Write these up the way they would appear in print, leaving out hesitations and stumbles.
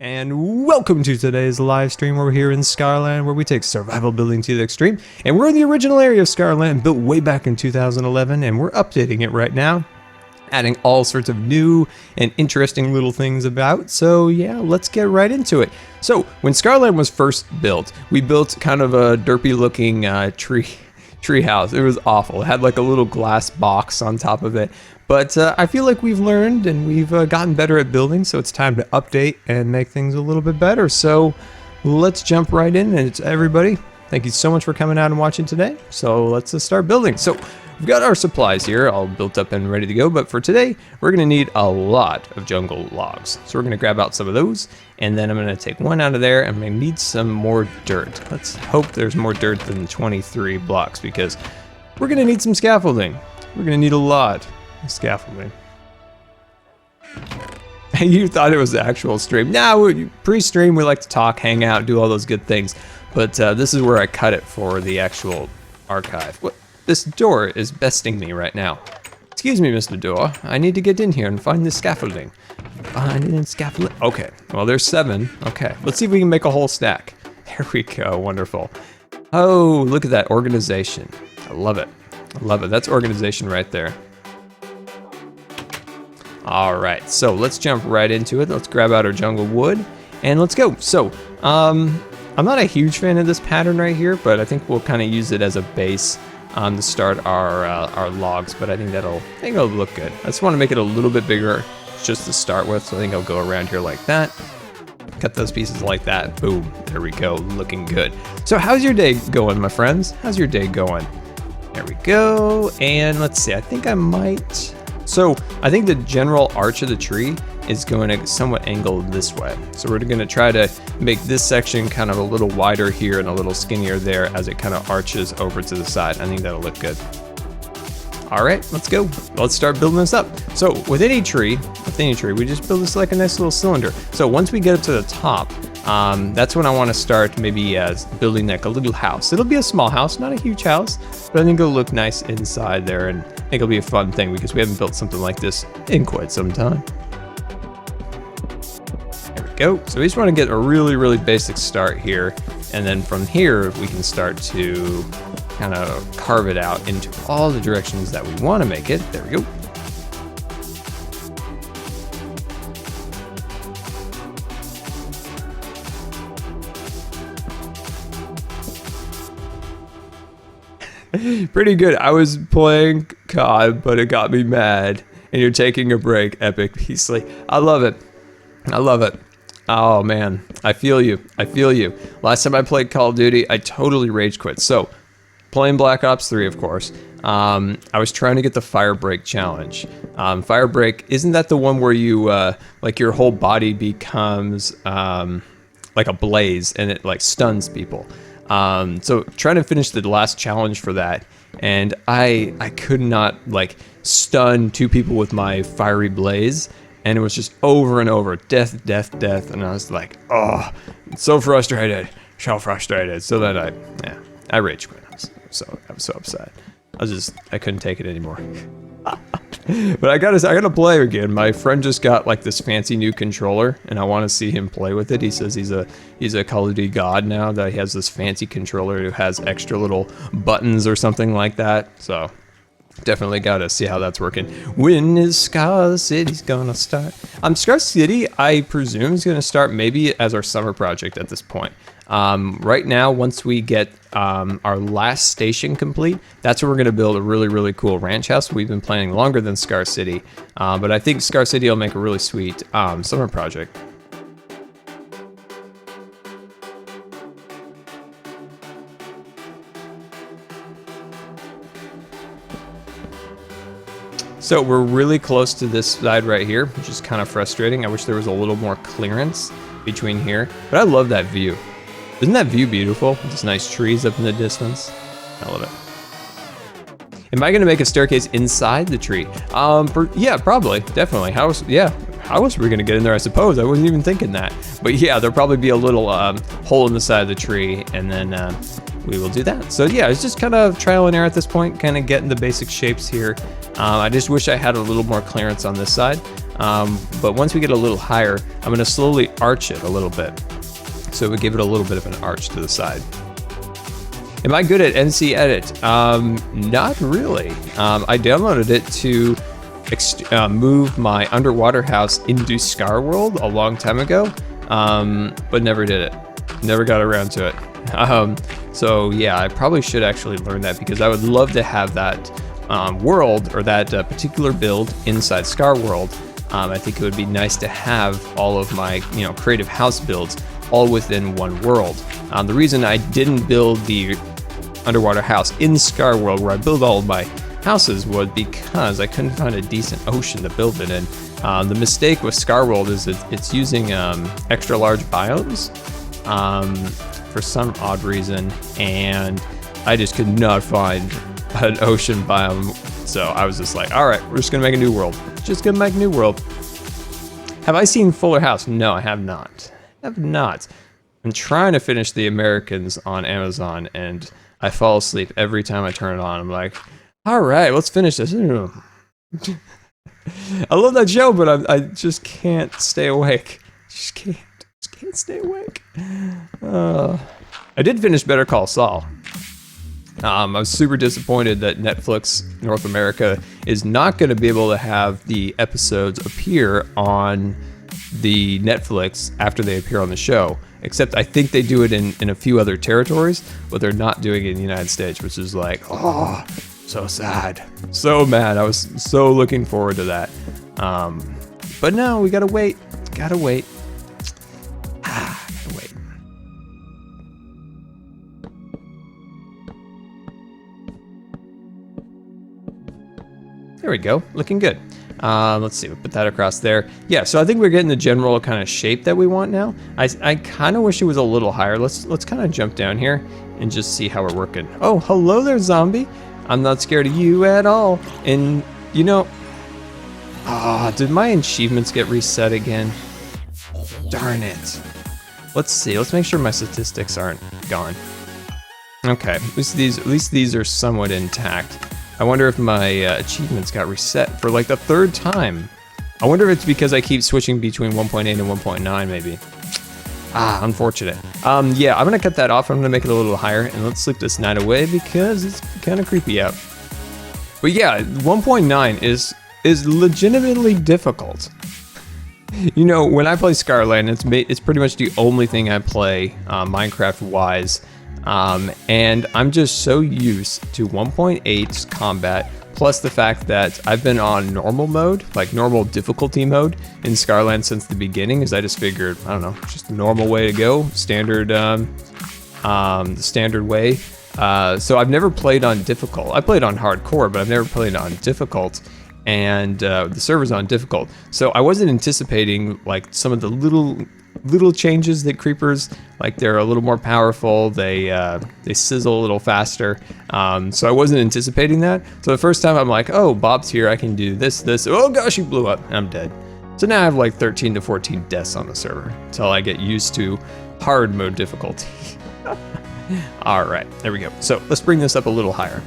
And welcome to today's live stream. We're here in Scarland, where we take survival building to the extreme. And we're in the original area of Scarland, built way back in 2011, and we're updating it right now, adding all sorts of new and interesting little things about. So yeah, let's get right into it. So when Scarland was first built, we built kind of a derpy looking tree house. It was awful. It had like a little glass box on top of it. But I feel like we've learned and we've gotten better at building, so it's time to update and make things a little bit better. So let's jump right in, and it's everybody. Thank you so much for coming out and watching today. So let's start building. So we've got our supplies here all built up and ready to go, but for today, we're gonna need a lot of jungle logs. So we're gonna grab out some of those, and then I'm gonna take one out of there, and I'm gonna need some more dirt. Let's hope there's more dirt than 23 blocks, because we're gonna need some scaffolding. We're gonna need a lot. Scaffolding. You thought it was the actual stream. Now, pre-stream we like to talk, hang out, do all those good things, but this is where I cut it for the actual archive. What? This door is besting me right now. Excuse me, Mr. Door. I need to get in here and find the scaffolding. Finding scaffolding. Okay. Well, there's 7. Okay. Let's see if we can make a whole stack. There we go. Wonderful. Oh, look at that organization. I love it. I love it. That's organization right there. All right, so let's jump right into it. Let's grab out our jungle wood and let's go. So I'm not a huge fan of this pattern right here, but I think we'll kind of use it as a base to start our logs. But I think it'll look good. I just want to make it a little bit bigger just to start with. So I think I'll go around here like that. Cut those pieces like that. Boom, there we go, looking good. So how's your day going, my friends? How's your day going? There we go. And let's see, I think I might. So I think the general arch of the tree is going to somewhat angle this way. So we're going to try to make this section kind of a little wider here and a little skinnier there as it kind of arches over to the side. I think that'll look good. All right, let's go. Let's start building this up. So with any tree, we just build this like a nice little cylinder. So once we get up to the top, that's when I want to start maybe building like a little house. It'll be a small house, not a huge house, but I think it'll look nice inside there, and I think it'll be a fun thing because we haven't built something like this in quite some time. There we go. So we just want to get a really, really basic start here, and then from here we can start to kind of carve it out into all the directions that we want to make it. There we go. Pretty good. I was playing COD, but it got me mad. And you're taking a break, Epic Beastly. I love it. I love it. Oh man, I feel you. I feel you. Last time I played Call of Duty, I totally rage quit. So, playing Black Ops 3, of course. I was trying to get the Fire Break challenge. Fire Break, isn't that the one where you, like your whole body becomes like a blaze and it like stuns people? So trying to finish the last challenge for that, and I could not like stun 2 people with my fiery blaze, and it was just over and over, death, death, death, and I was like, oh, so frustrated, so frustrated. So then I rage quit. I was so upset. I couldn't take it anymore. But I gotta play again. My friend just got like this fancy new controller, and I want to see him play with it. He says he's a Call of Duty god now, that he has this fancy controller who has extra little buttons or something like that. So definitely gotta see how that's working. When is Scar City's gonna start? Scar City, I presume, is gonna start maybe as our summer project at this point. Right now, once we get our last station complete, that's where we're going to build a really, really cool ranch house. We've been planning longer than Scar City, but I think Scar City will make a really sweet summer project. So we're really close to this side right here, which is kind of frustrating. I wish there was a little more clearance between here, but I love that view. Isn't that view beautiful? Just nice trees up in the distance. I love it. Am I gonna make a staircase inside the tree? Yeah, probably, definitely. How else are we gonna get in there, I suppose? I wasn't even thinking that. But yeah, there'll probably be a little hole in the side of the tree, and then we will do that. So yeah, it's just kind of trial and error at this point, kind of getting the basic shapes here. I just wish I had a little more clearance on this side. But once we get a little higher, I'm going to slowly arch it a little bit. So we give it a little bit of an arch to the side. Am I good at NC Edit? Not really. I downloaded it to move my underwater house into Scar World a long time ago, but never did it. Never got around to it. So yeah, I probably should actually learn that, because I would love to have that world, or that particular build inside Scar World. I think it would be nice to have all of my creative house builds all within one world. The reason I didn't build the underwater house in Scar World, where I build all of my houses, was because I couldn't find a decent ocean to build it in. The mistake with Scar World is it's using extra large biomes for some odd reason, and I just could not find an ocean biome. So I was just like, all right, we're just gonna make a new world. Just gonna make a new world. Have I seen Fuller House? No, I have not. I'm trying to finish The Americans on Amazon, and I fall asleep every time I turn it on. I'm like, all right, let's finish this. I love that show, but I just can't stay awake. Just can't stay awake. I did finish Better Call Saul. I was super disappointed that Netflix North America is not going to be able to have the episodes appear on the Netflix after they appear on the show. Except I think they do it in a few other territories, but they're not doing it in the United States, which is like, oh, so sad. So mad. I was so looking forward to that. But no, we gotta wait. Gotta wait. There we go, looking good. Let's see, we'll put that across there. Yeah, so I think we're getting the general kind of shape that we want now. I kind of wish it was a little higher. Let's kind of jump down here and just see how we're working. Oh, hello there, zombie. I'm not scared of you at all. And, did my achievements get reset again? Darn it. Let's see, let's make sure my statistics aren't gone. Okay, at least these are somewhat intact. I wonder if my achievements got reset for like the third time. I wonder if it's because I keep switching between 1.8 and 1.9 maybe. Unfortunate. Yeah, I'm gonna cut that off. I'm gonna make it a little higher, and let's sleep this night away because it's kind of creepy out. But yeah, 1.9 is legitimately difficult. When I play Scarland, it's pretty much the only thing I play Minecraft-wise. And I'm just so used to 1.8's combat, plus the fact that I've been on normal mode, like normal difficulty mode in Scarland since the beginning, is I just figured, I don't know, just the normal way to go, standard, the standard way. So I've never played on difficult. I played on hardcore, but I've never played on difficult, and the server's on difficult. So I wasn't anticipating like some of the little changes that creepers, like they're a little more powerful, they sizzle a little faster, so I wasn't anticipating that. So the first time I'm like, oh, Bob's here, I can do this, oh gosh, he blew up, I'm dead. So now I have like 13 to 14 deaths on the server until I get used to hard mode difficulty. All right, there we go. So let's bring this up a little higher.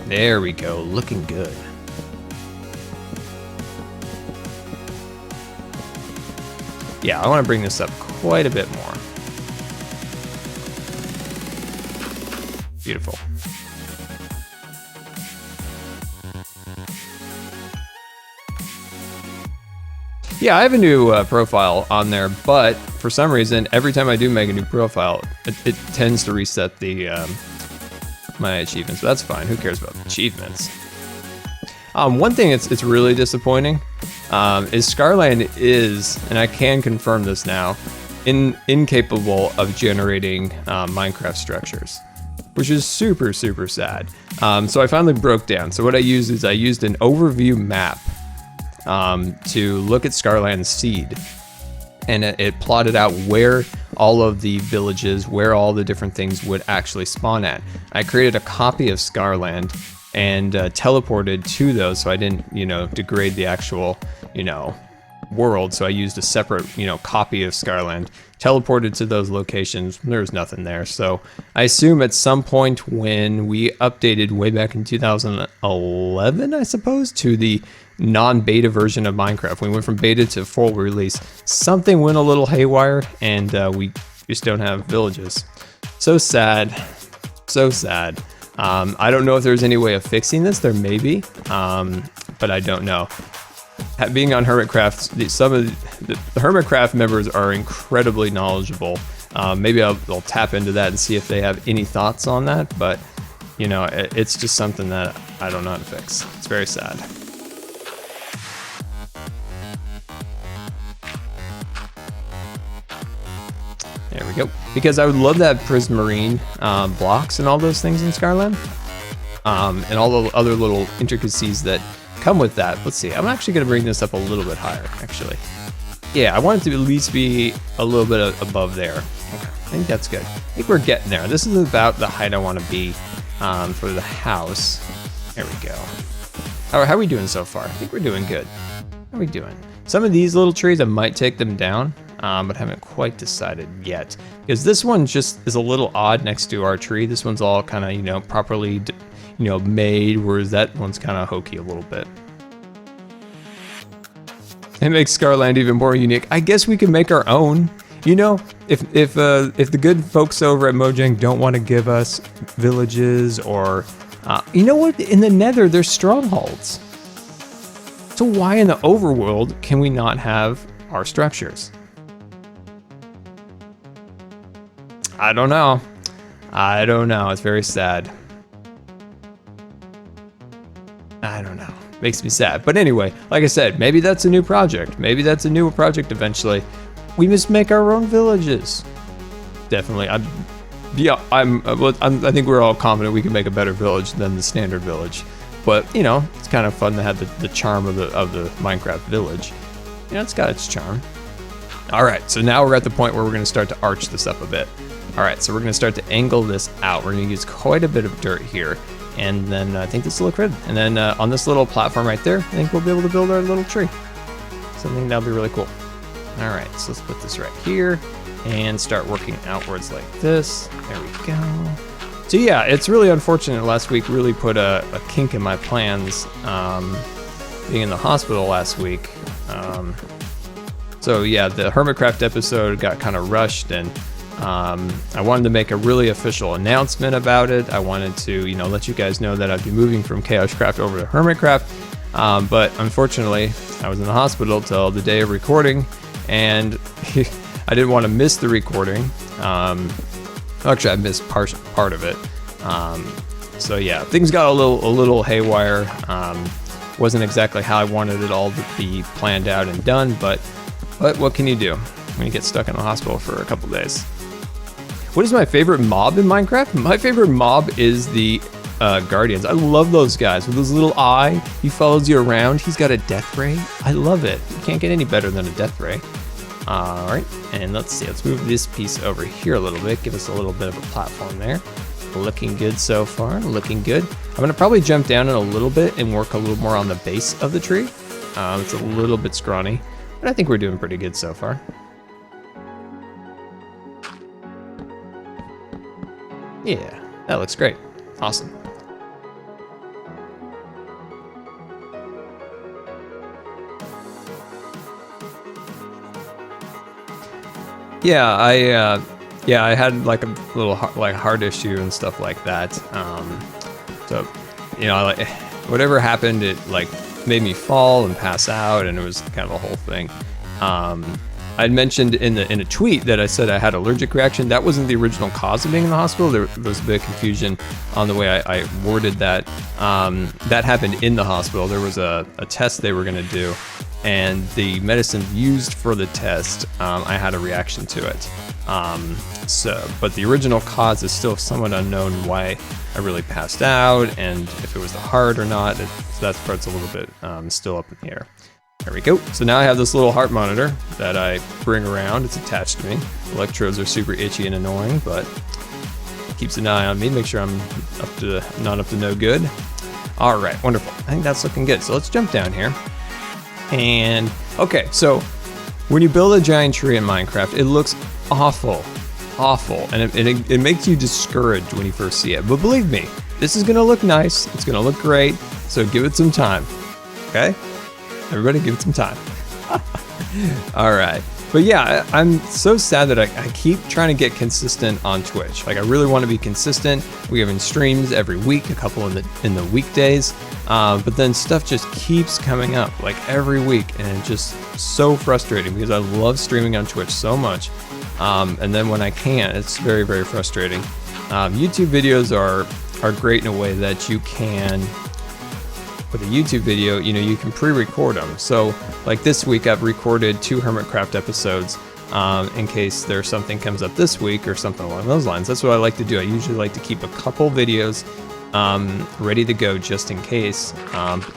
There we go, looking good. Yeah, I want to bring this up quite a bit more. Beautiful. Yeah, I have a new profile on there, but for some reason, every time I do make a new profile, it tends to reset the my achievements. But that's fine. Who cares about achievements? One thing it's really disappointing is Scarland is, and I can confirm this now, incapable of generating Minecraft structures, which is super, super sad. So I finally broke down. So what I used is I used an overview map to look at Scarland's seed, and it plotted out where all of the villages, where all the different things would actually spawn at. I created a copy of Scarland and teleported to those, so I didn't, degrade the actual, world. So I used a separate, copy of Scarland, teleported to those locations. There was nothing there. So I assume at some point when we updated way back in 2011, I suppose, to the non-beta version of Minecraft. We went from beta to full release. Something went a little haywire, and we just don't have villages. So sad. So sad. I don't know if there's any way of fixing this. There may be, but I don't know. Being on Hermitcraft, some of the Hermitcraft members are incredibly knowledgeable. Maybe I'll tap into that and see if they have any thoughts on that, but you know, it's just something that I don't know how to fix. It's very sad. There we go. Because I would love that prismarine blocks and all those things in Scarland. And all the other little intricacies that come with that. Let's see. I'm actually going to bring this up a little bit higher, actually. Yeah, I want it to at least be a little bit above there. Okay, I think that's good. I think we're getting there. This is about the height I want to be for the house. There we go. How are we doing so far? I think we're doing good. How are we doing? Some of these little trees, I might take them down, but haven't quite decided yet. Because this one just is a little odd next to our tree. This one's all kind of, you know, properly, you know, made, whereas that one's kind of hokey a little bit. It makes Scarland even more unique. I guess we can make our own. You know, if the good folks over at Mojang don't want to give us villages or, you know what? In the Nether, there's strongholds. So why in the overworld can we not have our structures? I don't know. I don't know. It's very sad. I don't know. Makes me sad. But anyway, like I said, maybe that's a new project. Maybe that's a new project eventually. We must make our own villages. Definitely. I think we're all confident we can make a better village than the standard village. But, you know, it's kind of fun to have the charm of the Minecraft village. You know, it's got its charm. All right, so now we're at the point where we're going to start to arch this up a bit. All right, so we're going to start to angle this out. We're going to use quite a bit of dirt here. And then I think this will look good. And then on this little platform right there, I think we'll be able to build our little tree. So I think that'll be really cool. All right, so let's put this right here and start working outwards like this. There we go. So yeah, it's really unfortunate. Last week really put a kink in my plans, being in the hospital last week. So yeah, the Hermitcraft episode got kind of rushed, and I wanted to make a really official announcement about it. I wanted to, you know, let you guys know that I'd be moving from Chaoscraft over to Hermitcraft. But unfortunately, I was in the hospital till the day of recording, and I didn't want to miss the recording. Actually, I missed part of it. So yeah, things got a little haywire. Wasn't exactly how I wanted it all to be planned out and done, but what can you do when you get stuck in the hospital for a couple days? What is my favorite mob in Minecraft? My favorite mob is the Guardians. I love those guys with his little eye. He follows you around. He's got a death ray. I love it. You can't get any better than a death ray. All right, and let's see. Let's move this piece over here a little bit. Give us a little bit of a platform there. Looking good so far. Looking good. I'm gonna probably jump down in a little bit and work a little more on the base of the tree. It's a little bit scrawny, but I think we're doing pretty good so far. Yeah, that looks great. Awesome. Yeah, I had like a little heart issue and stuff like that. So, you know, like whatever happened, it like made me fall and pass out, and it was kind of a whole thing. I'd mentioned in a tweet that I said I had allergic reaction. That wasn't the original cause of being in the hospital. There was a bit of confusion on the way I worded that. That happened in the hospital. There was a test they were going to do, and the medicine used for the test, I had a reaction to it. But the original cause is still somewhat unknown why I really passed out, and if it was the heart or not. That part's a little bit still up in the air. There we go. So now I have this little heart monitor that I bring around. It's attached to me. Electrodes are super itchy and annoying, but it keeps an eye on me, make sure I'm not up to no good. All right, wonderful. I think that's looking good. So let's jump down here. And okay, so when you build a giant tree in Minecraft, it looks awful, and it makes you discouraged when you first see it. But believe me, this is gonna look nice. It's gonna look great. So give it some time. Okay. Everybody give it some time. All right. But yeah, I'm so sad that I keep trying to get consistent on Twitch. Like I really want to be consistent. We're having streams every week, a couple in the weekdays. But then stuff just keeps coming up like every week, and it's just so frustrating because I love streaming on Twitch so much. And then when I can't, it's very, very frustrating. YouTube videos are great in a way that you can, with a YouTube video, you know, you can pre-record them. So like this week I've recorded 2 Hermitcraft episodes in case there's something comes up this week or something along those lines. That's what I like to do. I usually like to keep a couple videos ready to go just in case.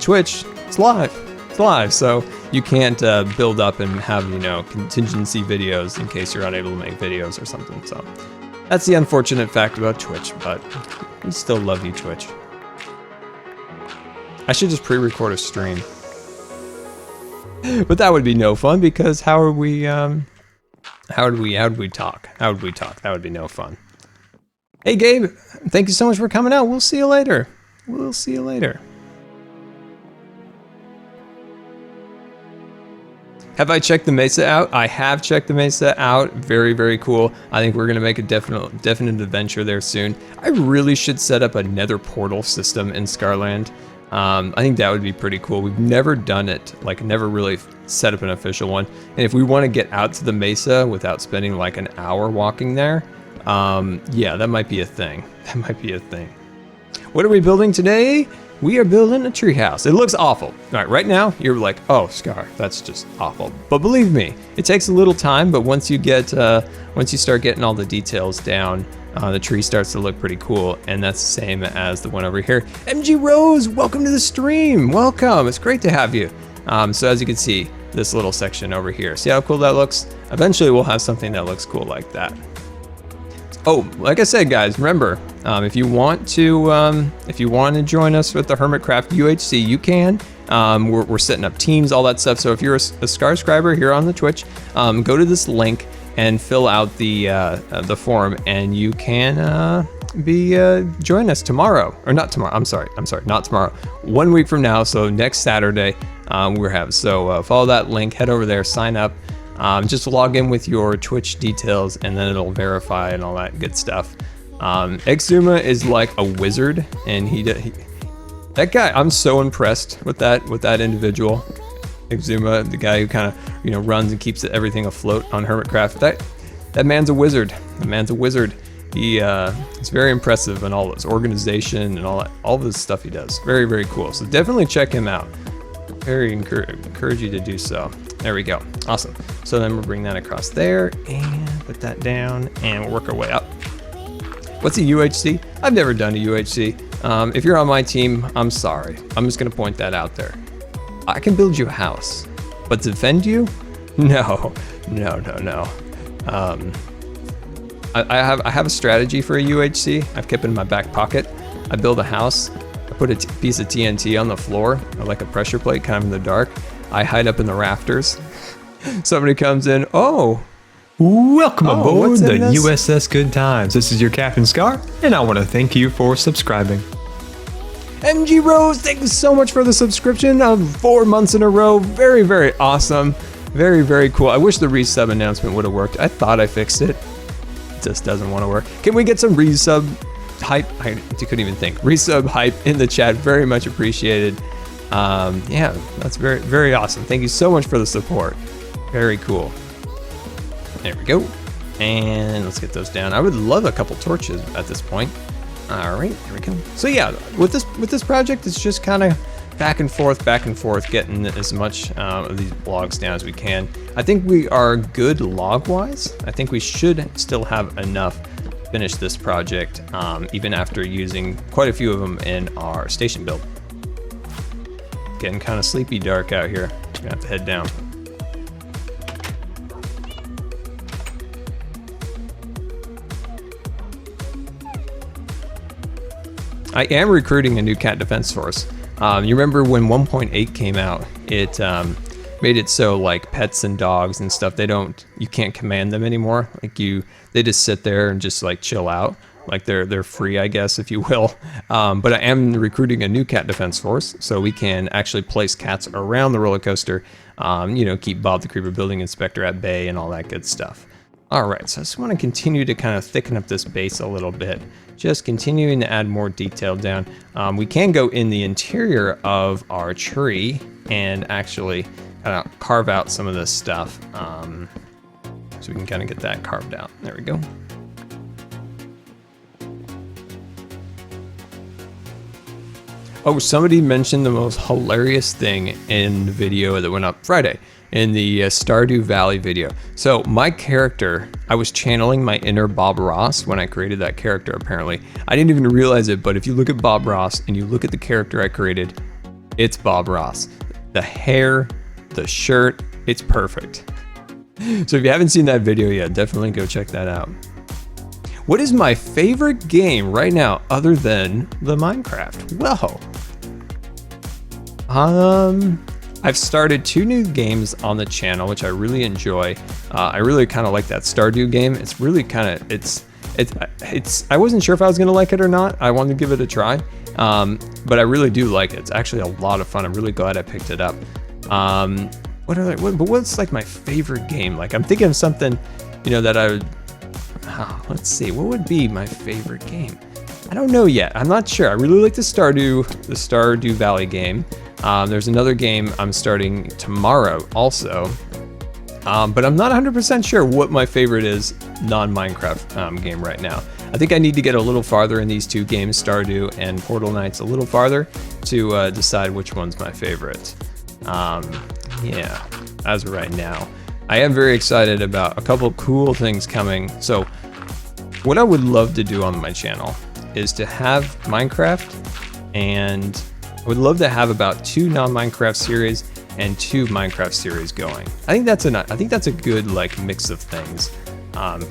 Twitch, it's live. It's live, so you can't build up and have, you know, contingency videos in case you're unable to make videos or something. So that's the unfortunate fact about Twitch, but we still love you, Twitch. I should just pre-record a stream. But that would be no fun because how would we talk? How would we talk? That would be no fun. Hey Gabe, thank you so much for coming out. We'll see you later. We'll see you later. Have I checked the Mesa out? I have checked the Mesa out. Very, very cool. I think we're gonna make a definite adventure there soon. I really should set up a nether portal system in Scarland. I think that would be pretty cool. We've never done it, like never really set up an official one. And if we want to get out to the Mesa without spending like an hour walking there, yeah, that might be a thing. That might be a thing. What are we building today? We are building a treehouse. It looks awful. All right, right now you're like, oh, Scar, that's just awful. But believe me, it takes a little time. But once you start getting all the details down, the tree starts to look pretty cool, and that's the same as the one over here. MG Rose, welcome to the stream. Welcome. It's great to have you. So as you can see, this little section over here. See how cool that looks? Eventually, we'll have something that looks cool like that. Oh, like I said, guys, remember, if you want to join us with the Hermitcraft UHC, you can. We're setting up teams, all that stuff. So if you're a Scar subscriber here on the Twitch, go to this link and fill out the form, and you can join us tomorrow, or not tomorrow. I'm sorry, not tomorrow. 1 week from now, so next Saturday, we're having. So follow that link, head over there, sign up. Just log in with your Twitch details, and then it'll verify and all that good stuff. Exuma is like a wizard, and that guy, I'm so impressed with that individual. Exuma, the guy who kind of, you know, runs and keeps everything afloat on Hermitcraft. That man's a wizard. The man's a wizard. It's very impressive in all his organization and all of his stuff he does. Very, very cool. So definitely check him out. Very encourage you to do so. There we go. Awesome. So then we'll bring that across there and put that down, and we'll work our way up. What's a UHC? I've never done a UHC. If you're on my team, I'm sorry. I'm just gonna point that out there. I can build you a house, but defend you? No. I have a strategy for a UHC. I've kept it in my back pocket. I build a house. I put a piece of TNT on the floor, or like a pressure plate, kind of in the dark. I hide up in the rafters. Somebody comes in. Oh, welcome aboard the USS Good Times. This is your Captain Scar, and I want to thank you for subscribing. MG Rose, thank you so much for the subscription of 4 months in a row. Very, very awesome. Very, very cool. I wish the resub announcement would have worked. I thought I fixed it. It just doesn't want to work. Can we get some resub hype? I couldn't even think. Resub hype in the chat. Very much appreciated. Yeah, that's very, very awesome. Thank you so much for the support. Very cool. There we go. And let's get those down. I would love a couple torches at this point. All right, there we go. So yeah, with this project, it's just kind of back and forth, getting as much of these logs down as we can. I think we are good log-wise. I think we should still have enough to finish this project, even after using quite a few of them in our station build. Getting kind of sleepy dark out here. Gonna have to head down. I am recruiting a new cat defense force. You remember when 1.8 came out, it made it so like pets and dogs and stuff, you can't command them anymore. Like they just sit there and just like chill out. like they're free, I guess, if you will. But I am recruiting a new cat defense force, so we can actually place cats around the roller coaster. You know, keep Bob the Creeper Building Inspector at bay and all that good stuff. All right, so I just want to continue to kind of thicken up this base a little bit, just continuing to add more detail down. We can go in the interior of our tree and actually carve out some of this stuff. So we can kind of get that carved out. There we go. Oh, somebody mentioned the most hilarious thing in the video that went up Friday, in the Stardew Valley video. So my character, I was channeling my inner Bob Ross when I created that character, apparently. I didn't even realize it, but if you look at Bob Ross and you look at the character I created, it's Bob Ross. The hair, the shirt, it's perfect. So if you haven't seen that video yet, definitely go check that out. What is my favorite game right now other than the Minecraft? Well, I've started 2 new games on the channel, which I really enjoy. I really kind of like that Stardew game. It's really kind of, it's, I wasn't sure if I was gonna like it or not. I wanted to give it a try, but I really do like it. It's actually a lot of fun. I'm really glad I picked it up. What's like my favorite game? Like, I'm thinking of something, you know, that I would, let's see, what would be my favorite game? I don't know yet. I'm not sure. I really like the Stardew Valley game. There's another game I'm starting tomorrow also, but I'm not 100% sure what my favorite is non-Minecraft game right now. I think I need to get a little farther in these 2 games, Stardew and Portal Knights, a little farther to decide which one's my favorite. Yeah, as of right now. I am very excited about a couple cool things coming. So what I would love to do on my channel is to have Minecraft, and I would love to have about 2 non-Minecraft series and 2 Minecraft series going. I think that's a good like mix of things.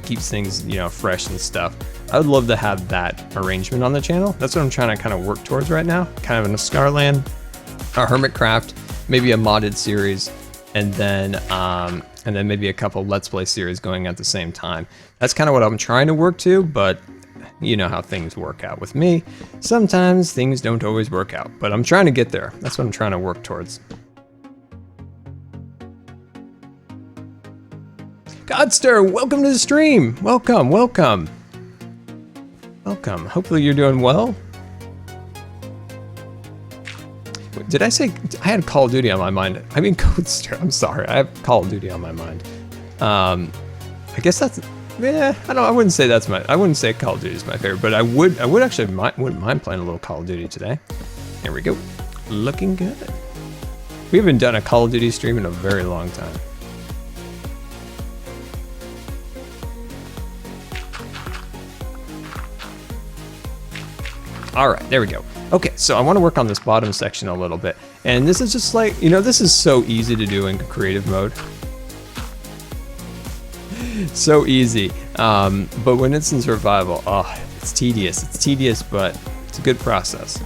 Keeps things, you know, fresh and stuff. I would love to have that arrangement on the channel. That's what I'm trying to kind of work towards right now. Kind of in a Scarland, a Hermitcraft, maybe a modded series, and then maybe a couple Let's Play series going at the same time. That's kind of what I'm trying to work to, but you know how things work out with me. Sometimes things don't always work out, but I'm trying to get there. That's what I'm trying to work towards. Godster, welcome to the stream. Welcome. Hopefully you're doing well. Did I say I had Call of Duty on my mind? I mean, Godster, I'm sorry. I have Call of Duty on my mind. I guess that's, yeah, I wouldn't say I wouldn't say Call of Duty is my favorite, but I would actually wouldn't mind playing a little Call of Duty today. Here we go. Looking good. We haven't done a Call of Duty stream in a very long time. All right, there we go. Okay, so I want to work on this bottom section a little bit. And this is just like, you know, this is so easy to do in creative mode. So easy. But when it's in survival, oh, it's tedious. It's tedious, but it's a good process.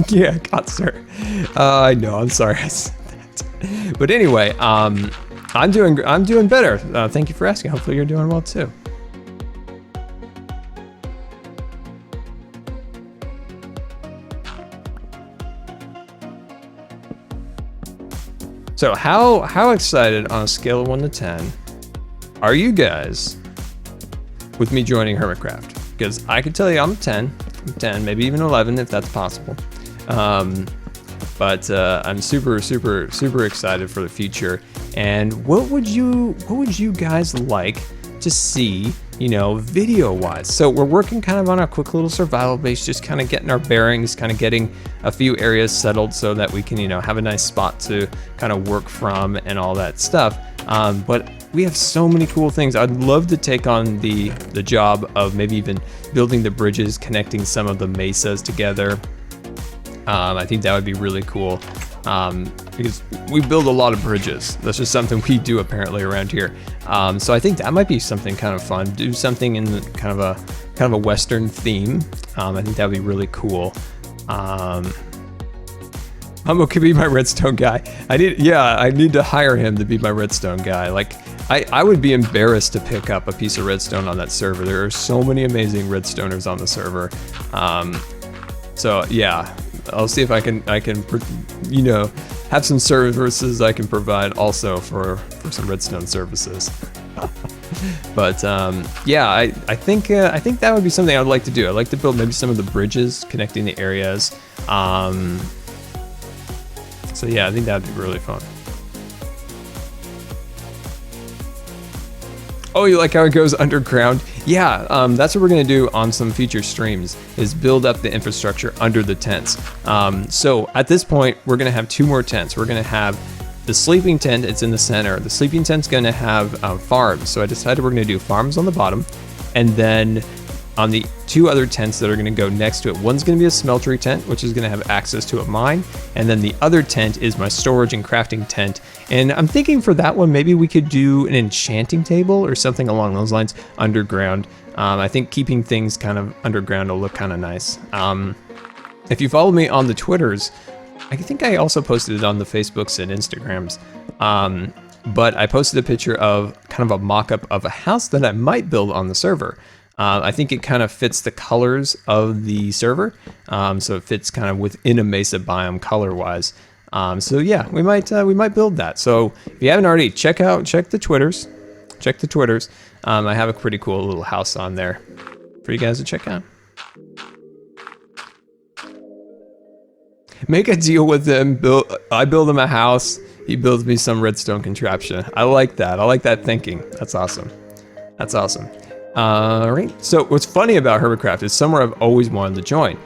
Yeah, Godster. I know, I'm sorry I said that. But anyway, I'm doing better. Thank you for asking. Hopefully you're doing well too. So how excited on a scale of 1 to 10 are you guys with me joining Hermitcraft? Because I could tell you I'm 10, maybe even 11 if that's possible. But I'm super excited for the future. And what would you guys like to see, you know, video wise? So we're working kind of on a quick little survival base, just kind of getting our bearings, kind of getting a few areas settled so that we can, you know, have a nice spot to kind of work from and all that stuff. But we have so many cool things. I'd love to take on the job of maybe even building the bridges, connecting some of the mesas together. I think that would be really cool. Because we build a lot of bridges. That's just something we do apparently around here. So I think that might be something kind of fun. Do something in the kind of a Western theme. I think that would be really cool. Humbo could be my redstone guy. I need to hire him to be my redstone guy. Like, I would be embarrassed to pick up a piece of redstone on that server. There are so many amazing redstoners on the server. So yeah, I'll see if I can you know, have some services I can provide also for some redstone services. But yeah, I think that would be something I'd like to do. I'd like to build maybe some of the bridges connecting the areas. So yeah, I think that'd be really fun. Oh, you like how it goes underground? Yeah, that's what we're gonna do on some future streams, is build up the infrastructure under the tents. So at this point, we're gonna have 2 more tents. We're gonna have the sleeping tent, it's in the center. The sleeping tent's gonna have farms. So I decided we're gonna do farms on the bottom, and then on the 2 other tents that are gonna go next to it, one's gonna be a smeltery tent, which is gonna have access to a mine, and then the other tent is my storage and crafting tent. And I'm thinking for that one, maybe we could do an enchanting table or something along those lines underground. I think keeping things kind of underground will look kind of nice. If you follow me on the Twitters, I think I also posted it on the Facebooks and Instagrams. But I posted a picture of kind of a mock-up of a house that I might build on the server. I think it kind of fits the colors of the server, so it fits kind of within a mesa biome color-wise. So yeah, we might build that. So if you haven't already, check the Twitters. I have a pretty cool little house on there for you guys to check out. Make a deal with him. I build him a house. He builds me some redstone contraption. I like that. I like that thinking. That's awesome. That's awesome. All right. So what's funny about Hermitcraft is somewhere I've always wanted to join.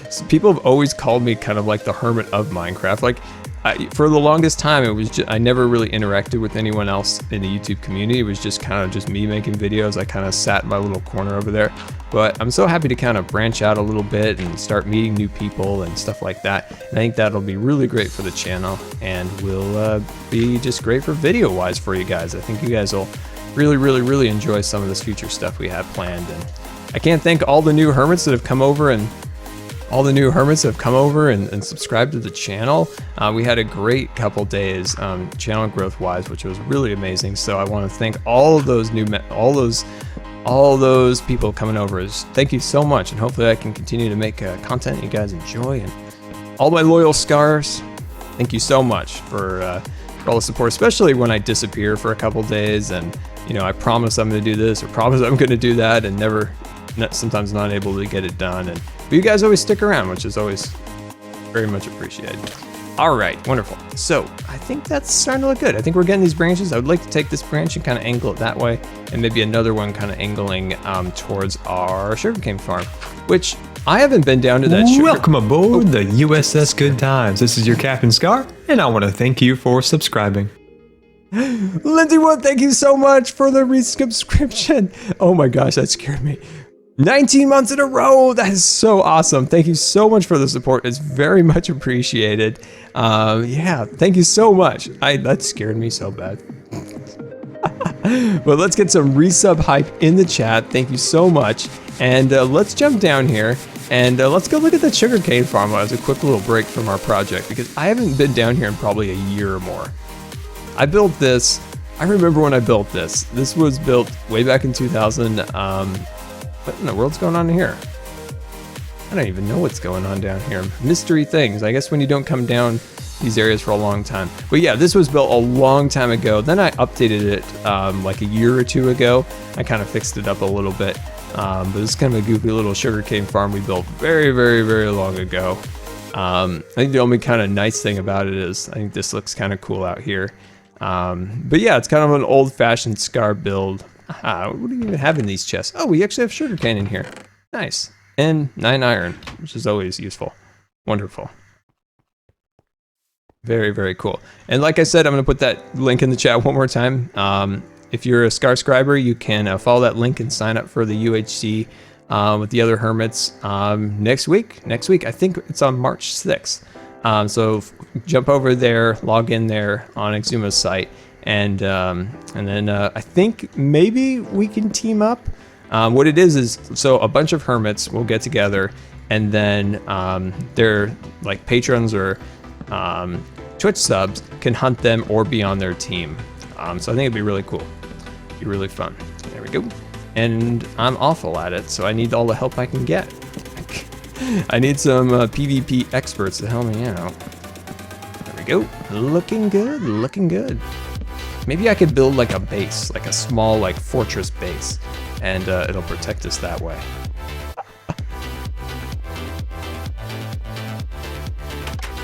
So people have always called me kind of like the hermit of Minecraft. Like for the longest time, it was I never really interacted with anyone else in the YouTube community. It was just kind of just me making videos. I kind of sat in my little corner over there. But I'm so happy to kind of branch out a little bit and start meeting new people and stuff like that. And I think that'll be really great for the channel and will be just great for video-wise for you guys. I think you guys will really enjoy some of this future stuff we have planned. And I can't thank all the new hermits that have come over and subscribed to the channel. We had a great couple days channel growth wise, which was really amazing. So I want to thank all of those all those people coming over. Thank you so much, and hopefully I can continue to make content you guys enjoy. And all my loyal scars, thank you so much for all the support, especially when I disappear for a couple days and you know I promise I'm going to do this or promise I'm going to do that and sometimes not able to get it done. But you guys always stick around, which is always very much appreciated. All right, wonderful. So I think that's starting to look good. I think we're getting these branches. I would like to take this branch and kind of angle it that way, and maybe another one kind of angling towards our sugarcane farm, which I haven't been down to that sugar. Welcome aboard the USS Good Times. This is your Captain Scar, and I want to thank you for subscribing. Lindsay Wood, thank you so much for the resubscription. Oh my gosh, that scared me. 19 months in a row. That is so awesome. Thank you so much for the support. It's very much appreciated. Yeah, thank you so much. That scared me so bad. But let's get some resub hype in the chat. Thank you so much. And let's jump down here and let's go look at that sugarcane farm as a quick little break from our project, because I haven't been down here in probably a year or more. I built this. I remember when I built this. This was built way back in 2000. What in the world's going on here? I don't even know what's going on down here. Mystery things. I guess when you don't come down these areas for a long time. But yeah, this was built a long time ago. Then I updated it like a year or two ago. I kind of fixed it up a little bit. But it's kind of a goofy little sugarcane farm we built very long ago. I think the only kind of nice thing about it is I think this looks kind of cool out here. But yeah, it's kind of an old-fashioned Scar build. What do you even have in these chests? Oh, we actually have sugarcane in here. Nice. And 9 iron, which is always useful. Wonderful. Very cool. And like I said, I'm going to put that link in the chat one more time. If you're a Scar scriber, you can follow that link and sign up for the UHC with the other hermits next week. I think it's on March 6th. So jump over there, log in there on Exuma's site. And then I think maybe we can team up. What it is so a bunch of hermits will get together, and then their like patrons or Twitch subs can hunt them or be on their team. So I think it'd be really cool. Be really fun. There we go. And I'm awful at it, so I need all the help I can get. I need some PvP experts to help me out. There we go. Looking good, looking good. Maybe I could build like a base, like a small like fortress base, and it'll protect us that way.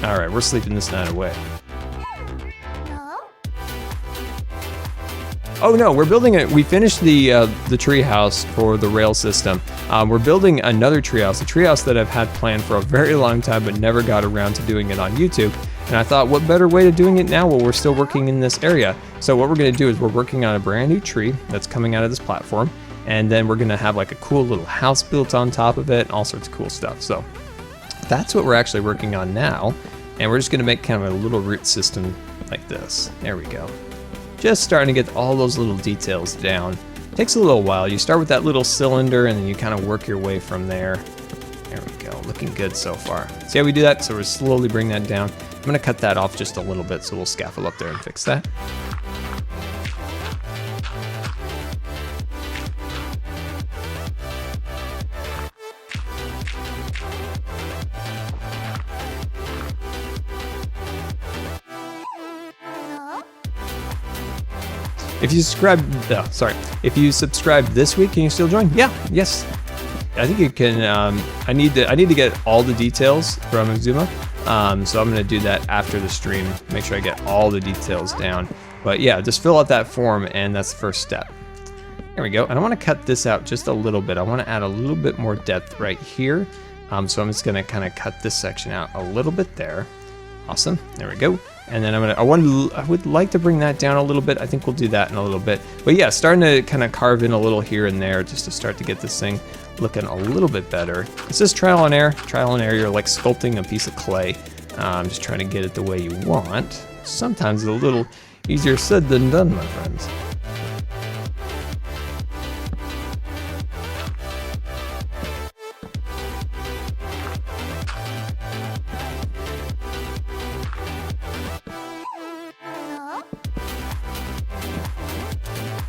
All right, we're sleeping this night away. Oh no, we're building it. We finished the treehouse for the rail system. We're building another treehouse, a treehouse that I've had planned for a very long time, but never got around to doing it on YouTube. And I thought, what better way to doing it now while we're still working in this area? So what we're gonna do is we're working on a brand new tree that's coming out of this platform. And then we're gonna have like a cool little house built on top of it, and all sorts of cool stuff. So that's what we're actually working on now. And we're just gonna make kind of a little root system like this. There we go. Just starting to get all those little details down. Takes a little while. You start with that little cylinder and then you kind of work your way from there. There we go, looking good so far. See how we do that? So we're slowly bring that down. I'm gonna cut that off just a little bit, so we'll scaffold up there and fix that. If you subscribe, if you subscribe this week, can you still join? Yeah, yes. I think you can. I need to get all the details from Exuma, so I'm gonna do that after the stream. Make sure I get all the details down. But yeah, just fill out that form, and that's the first step. There we go. And I want to cut this out just a little bit. I want to add a little bit more depth right here. So I'm just gonna kind of cut this section out a little bit there. Awesome. There we go. And then I would like to bring that down a little bit. I think we'll do that in a little bit. But yeah, starting to kind of carve in a little here and there just to start to get this thing looking a little bit better. It's just trial and error. Trial and error. You're like sculpting a piece of clay. Just trying to get it the way you want. Sometimes it's a little easier said than done, my friends.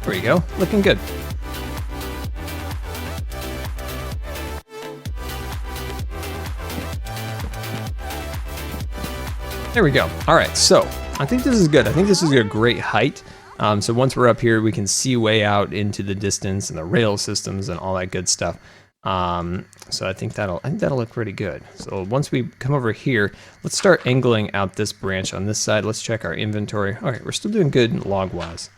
There we go, looking good. There we go. All right, so I think this is good. I think this is a great height. So once we're up here, we can see way out into the distance and the rail systems and all that good stuff. So I think that'll look pretty good. So once we come over here, let's start angling out this branch on this side. Let's check our inventory. All right, we're still doing good log-wise.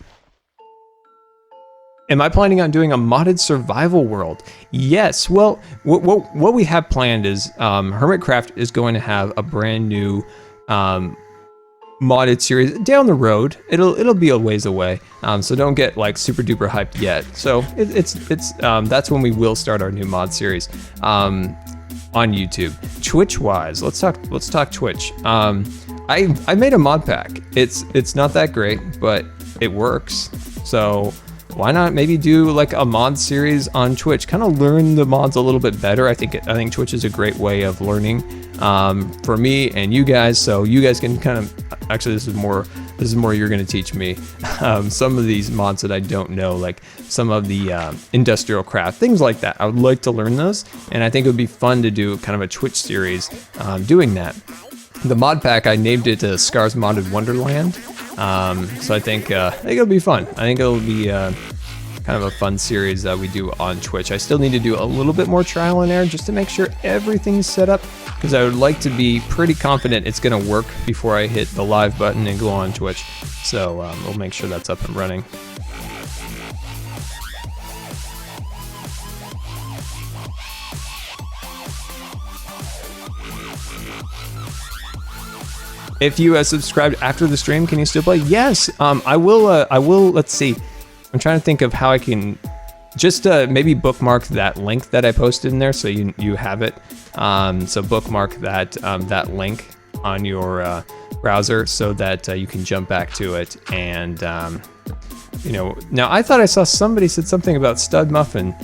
Am I planning on doing a modded survival world? Yes. Well, what we have planned is Hermitcraft is going to have a brand new modded series down the road. It'll be a ways away. So don't get like super duper hyped yet. So it's that's when we will start our new mod series on YouTube. Twitch wise, let's talk Twitch. I made a mod pack. It's not that great, but it works. So why not maybe do like a mod series on Twitch? Kind of learn the mods a little bit better. I think Twitch is a great way of learning for me and you guys. So you guys can kind of actually this is more you're going to teach me some of these mods that I don't know, like some of the industrial craft things like that. I would like to learn those, and I think it would be fun to do kind of a Twitch series doing that. The mod pack, I named it Scar's Modded Wonderland. So I think it'll be fun. I think it'll be kind of a fun series that we do on Twitch. I still need to do a little bit more trial and error just to make sure everything's set up, because I would like to be pretty confident it's going to work before I hit the live button and go on Twitch. So we'll make sure that's up and running. If you subscribed after the stream, can you still play? Yes, I will. Let's see. I'm trying to think of how I can just maybe bookmark that link that I posted in there, so you have it. So bookmark that link on your browser so that you can jump back to it. And now I thought I saw somebody said something about Stud Muffin.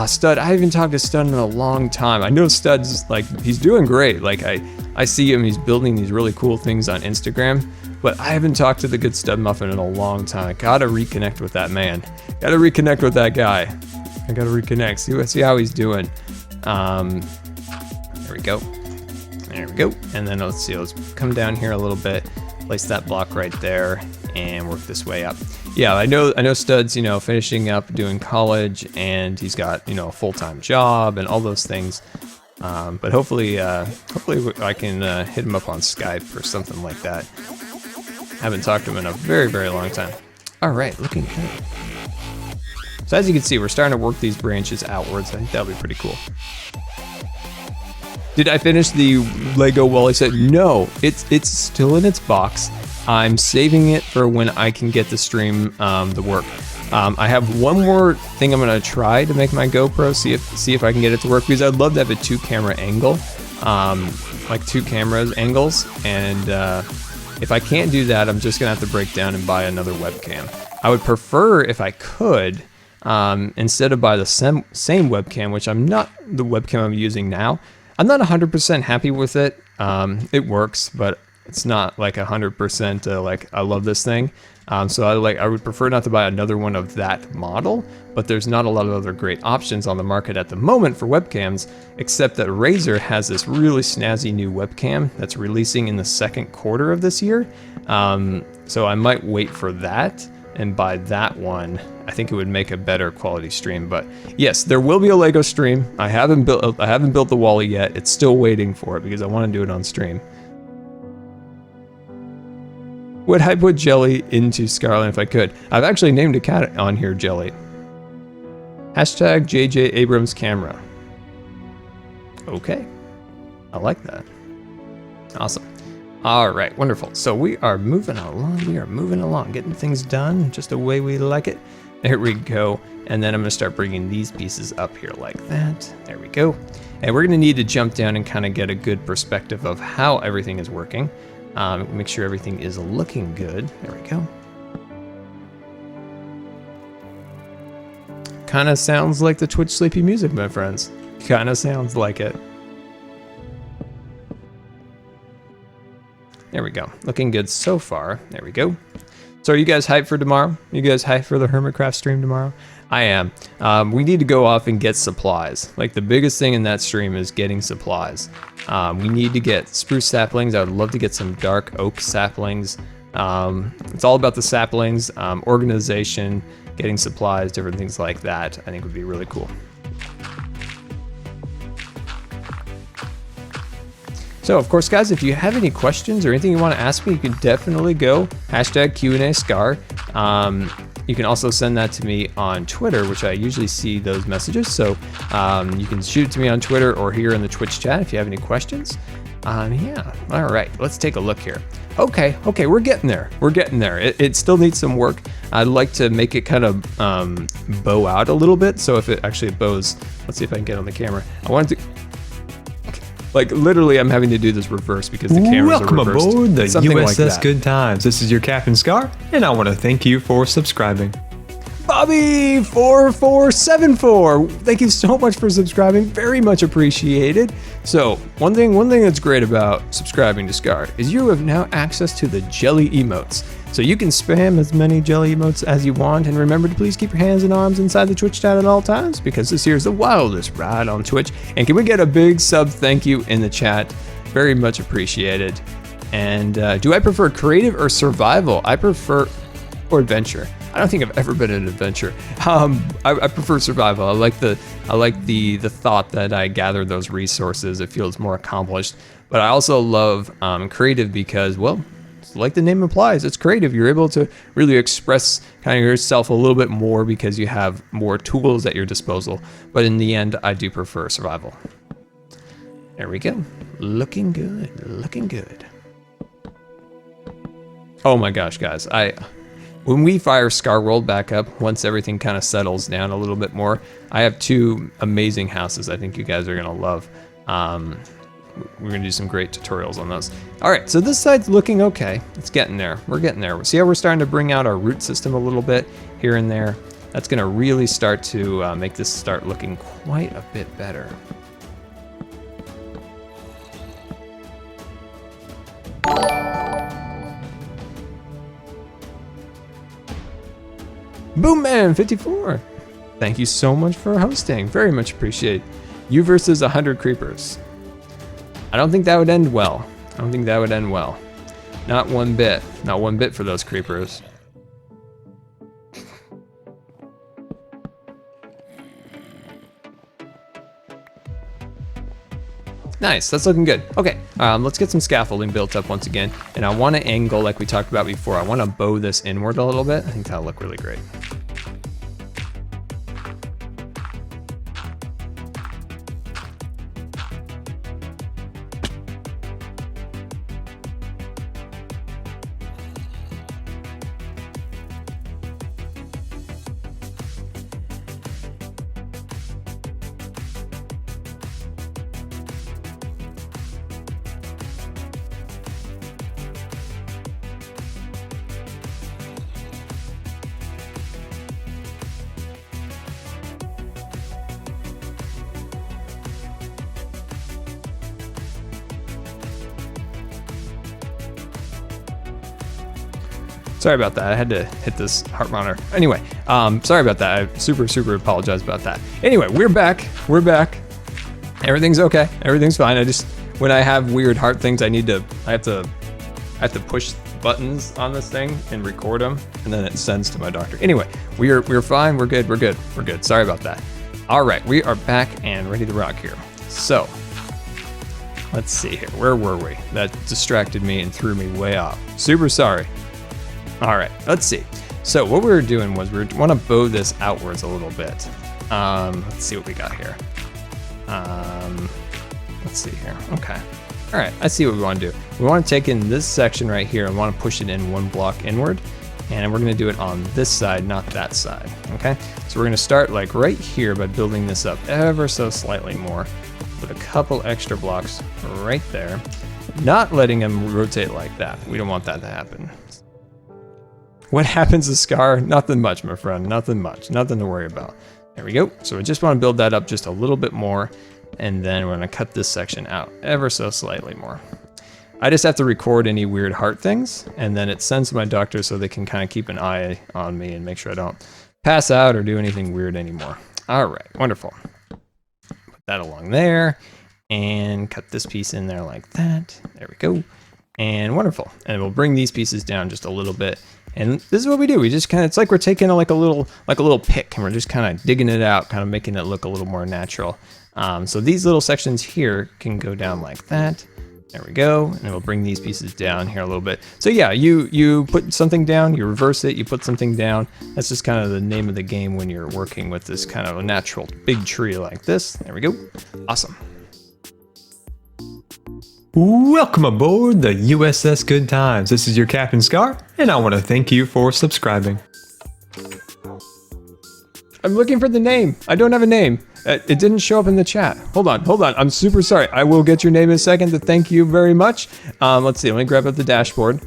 Stud, I haven't talked to Stud in a long time. I know Stud's like, he's doing great. Like I see him, he's building these really cool things on Instagram. But I haven't talked to the good Stud Muffin in a long time. I gotta reconnect with that man. Gotta reconnect with that guy. I gotta reconnect. See how he's doing. There we go. There we go. And then let's see. Let's come down here a little bit. Place that block right there and work this way up. Yeah, I know Stud's, you know, finishing up doing college, and he's got, you know, a full-time job and all those things. But hopefully I can hit him up on Skype or something like that. Haven't talked to him in a very, very long time. All right, looking good. So as you can see, we're starting to work these branches outwards. I think that'll be pretty cool. Did I finish the Lego Wally set? No, it's still in its box. I'm saving it for when I can get the stream to work. I have one more thing I'm gonna try to make my GoPro, see if I can get it to work, because I'd love to have a 2-camera angle, like 2 cameras angles, and if I can't do that, I'm just gonna have to break down and buy another webcam. I would prefer, if I could, instead of buy the same webcam, which I'm not the webcam I'm using now. I'm not 100% happy with it. It works, but it's not like 100% like I love this thing. So I would prefer not to buy another one of that model, but there's not a lot of other great options on the market at the moment for webcams, except that Razer has this really snazzy new webcam that's releasing in the second quarter of this year. So I might wait for that and buy that one. I think it would make a better quality stream. But yes, there will be a Lego stream. I haven't built the Wally yet. It's still waiting for it because I want to do it on stream. Would I put Jellie into Scarland if I could? I've actually named a cat on here Jellie. Hashtag JJ Abrams camera. Okay, I like that. Awesome. All right, wonderful. So we are moving along, getting things done just the way we like it. There we go. And then I'm gonna start bringing these pieces up here like that. There we go. And we're gonna need to jump down and kind of get a good perspective of how everything is working. Make sure everything is looking good. There we go. Kind of sounds like the Twitch sleepy music, my friends. Kind of sounds like it. There we go. Looking good so far. There we go. So are you guys hyped for tomorrow? You guys hyped for the Hermitcraft stream tomorrow? I am. We need to go off and get supplies. Like, the biggest thing in that stream is getting supplies. We need to get spruce saplings. I would love to get some dark oak saplings. It's all about the saplings, organization, getting supplies, different things like that. I think would be really cool. So, of course, guys, if you have any questions or anything you want to ask me, you can definitely go hashtag Q&A Scar. You can also send that to me on Twitter, which I usually see those messages. So you can shoot it to me on Twitter or here in the Twitch chat if you have any questions. Yeah, all right, let's take a look here. Okay, we're getting there. It still needs some work. I'd like to make it kind of bow out a little bit. So if it actually bows, let's see if I can get on the camera. I wanted to... Like, literally, I'm having to do this reverse because the cameras are reversed. Welcome aboard the Something USS like that. Good Times. This is your Captain Scar, and I want to thank you for subscribing. Bobby4474, thank you so much for subscribing. Very much appreciated. So, one thing that's great about subscribing to Scar is you have now access to the Jellie emotes. So you can spam as many Jellie emotes as you want, and remember to please keep your hands and arms inside the Twitch chat at all times, because this here is the wildest ride on Twitch. And can we get a big sub thank you in the chat? Very much appreciated. And do I prefer creative or survival? I prefer, or adventure. I don't think I've ever been in adventure. I prefer survival. I like the thought that I gather those resources. It feels more accomplished. But I also love creative because, well, like the name implies, it's creative. You're able to really express kind of yourself a little bit more because you have more tools at your disposal. But in the end, I do prefer survival. There we go. Looking good. Oh my gosh, guys. When we fire Scar World back up, once everything kind of settles down a little bit more, I have 2 amazing houses I think you guys are gonna love. We're gonna do some great tutorials on those. All right, so this side's looking okay. It's getting there. We're getting there. See how we're starting to bring out our root system a little bit here and there? That's gonna really start to make this start looking quite a bit better. Boomman54. Thank you so much for hosting. Very much appreciate you versus 100 creepers. I don't think that would end well. I don't think that would end well. Not one bit. Not one bit for those creepers. Nice, that's looking good. Okay, let's get some scaffolding built up once again. And I want to angle, like we talked about before, I want to bow this inward a little bit. I think that'll look really great. Sorry about that. I had to hit this heart monitor. Anyway, sorry about that. I super apologize about that. Anyway, we're back. We're back. Everything's okay. Everything's fine. I just, when I have weird heart things, I have to push buttons on this thing and record them, and then it sends to my doctor. Anyway, we're fine. We're good. We're good. We're good. Sorry about that. All right, we are back and ready to rock here. So, let's see here. Where were we? That distracted me and threw me way off. Super sorry. All right, let's see. So what we were doing was we want to bow this outwards a little bit. Let's see what we got here. Let's see here. Okay. All right, I see what we want to do. We want to take in this section right here and want to push it in one block inward. And we're going to do it on this side, not that side. Okay. So we're going to start like right here by building this up ever so slightly more. Put a couple extra blocks right there. Not letting them rotate like that. We don't want that to happen. What happens to Scar? Nothing much, my friend. Nothing much. Nothing to worry about. There we go. So we just want to build that up just a little bit more. And then we're going to cut this section out ever so slightly more. I just have to record any weird heart things. And then it sends to my doctor so they can kind of keep an eye on me and make sure I don't pass out or do anything weird anymore. All right. Wonderful. Put that along there. And cut this piece in there like that. There we go. And wonderful. And we'll bring these pieces down just a little bit. And this is what we do. We just kind of, it's like we're taking like a little pick and we're just kind of digging it out, kind of making it look a little more natural. So these little sections here can go down like that. There we go. And we'll bring these pieces down here a little bit. So yeah, you put something down, you reverse it, you put something down. That's just kind of the name of the game when you're working with this kind of a natural big tree like this. There we go. Awesome. Welcome aboard the USS Good Times. This is your Captain Scar, and I want to thank you for subscribing. I'm looking for the name. I don't have a name. It didn't show up in the chat. Hold on. I'm super sorry. I will get your name in a second to thank you very much. Let's see. Let me grab up the dashboard.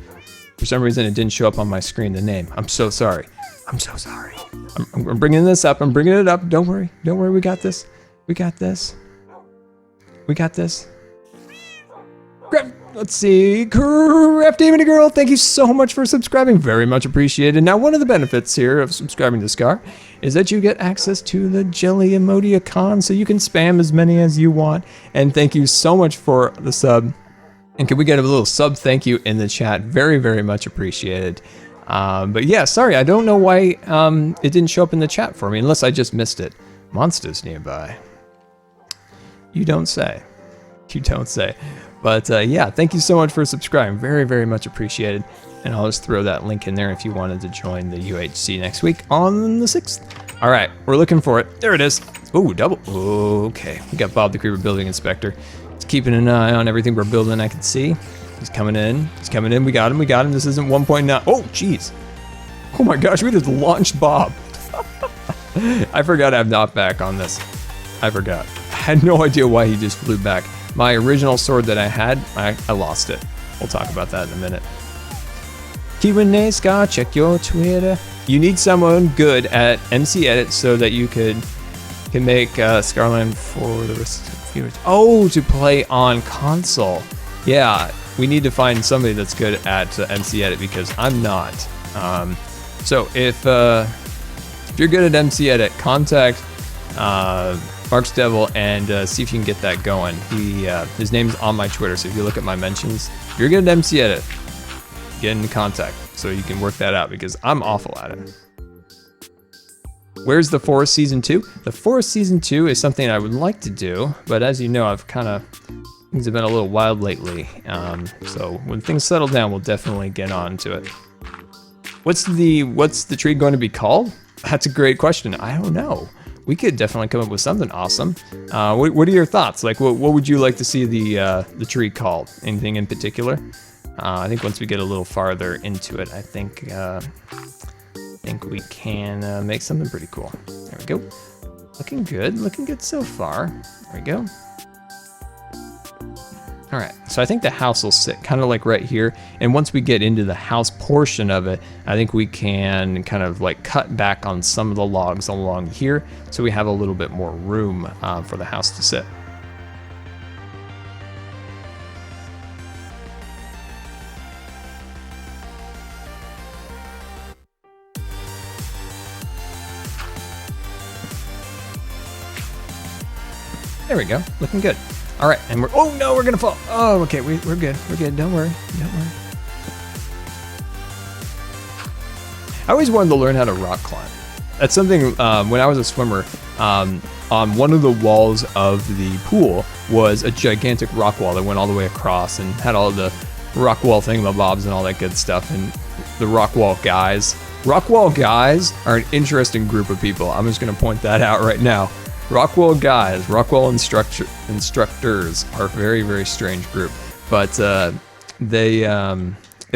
For some reason, it didn't show up on my screen, the name. I'm so sorry. I'm so sorry. I'm bringing this up. I'm bringing it up. Don't worry. Don't worry. We got this. We got this. We got this. Let's see, Craft Demon Girl, thank you so much for subscribing, very much appreciated. Now, one of the benefits here of subscribing to Scar is that you get access to the Jellie emoticon, so you can spam as many as you want. And thank you so much for the sub. And can we get a little sub thank you in the chat? Very much appreciated. But yeah, sorry, I don't know why it didn't show up in the chat for me, unless I just missed it. Monsters nearby. You don't say. You don't say. But yeah, thank you so much for subscribing. Very much appreciated. And I'll just throw that link in there if you wanted to join the UHC next week on the 6th. All right, we're looking for it. There it is. Ooh, double. Okay, we got Bob the Creeper Building Inspector. He's keeping an eye on everything we're building, I can see. He's coming in. He's coming in. We got him. We got him. This isn't 1.9. Oh, jeez. Oh my gosh, we just launched Bob. I forgot I have knockback on this. I forgot. I had no idea why he just flew back. My original sword that I had, I lost it. We'll talk about that in a minute. Q&A Scar, check your Twitter. You need someone good at MC Edit so that you can make Scarland for the rest of the viewers. Oh, to play on console. Yeah, we need to find somebody that's good at MC Edit because I'm not. So if if you're good at MC Edit, contact Mark's Devil and see if you can get that going. His name's on my Twitter, so if you look at my mentions, if you're good at MC Edit, get in contact so you can work that out, because I'm awful at it. Where's the Forest Season 2? The Forest Season 2 is something I would like to do, but as you know, things have been a little wild lately. So when things settle down, we'll definitely get on to it. What's the tree going to be called? That's a great question. I don't know. We could definitely come up with something awesome. What are your thoughts? Like, what would you like to see the tree called? Anything in particular? I think once we get a little farther into it, I think we can make something pretty cool. There we go. Looking good so far. There we go. All right, so I think the house will sit kind of like right here. And once we get into the house portion of it, I think we can kind of like cut back on some of the logs along here, so we have a little bit more room for the house to sit. There we go, looking good. All right, and oh no, we're gonna fall. Oh, okay, we're good, don't worry. I always wanted to learn how to rock climb. That's something, when I was a swimmer, on one of the walls of the pool was a gigantic rock wall that went all the way across and had all the rock wall thingamabobs and all that good stuff. And the rock wall guys are an interesting group of people. I'm just gonna point that out right now. Rockwall guys, Rockwall instructors are a very, very strange group, but it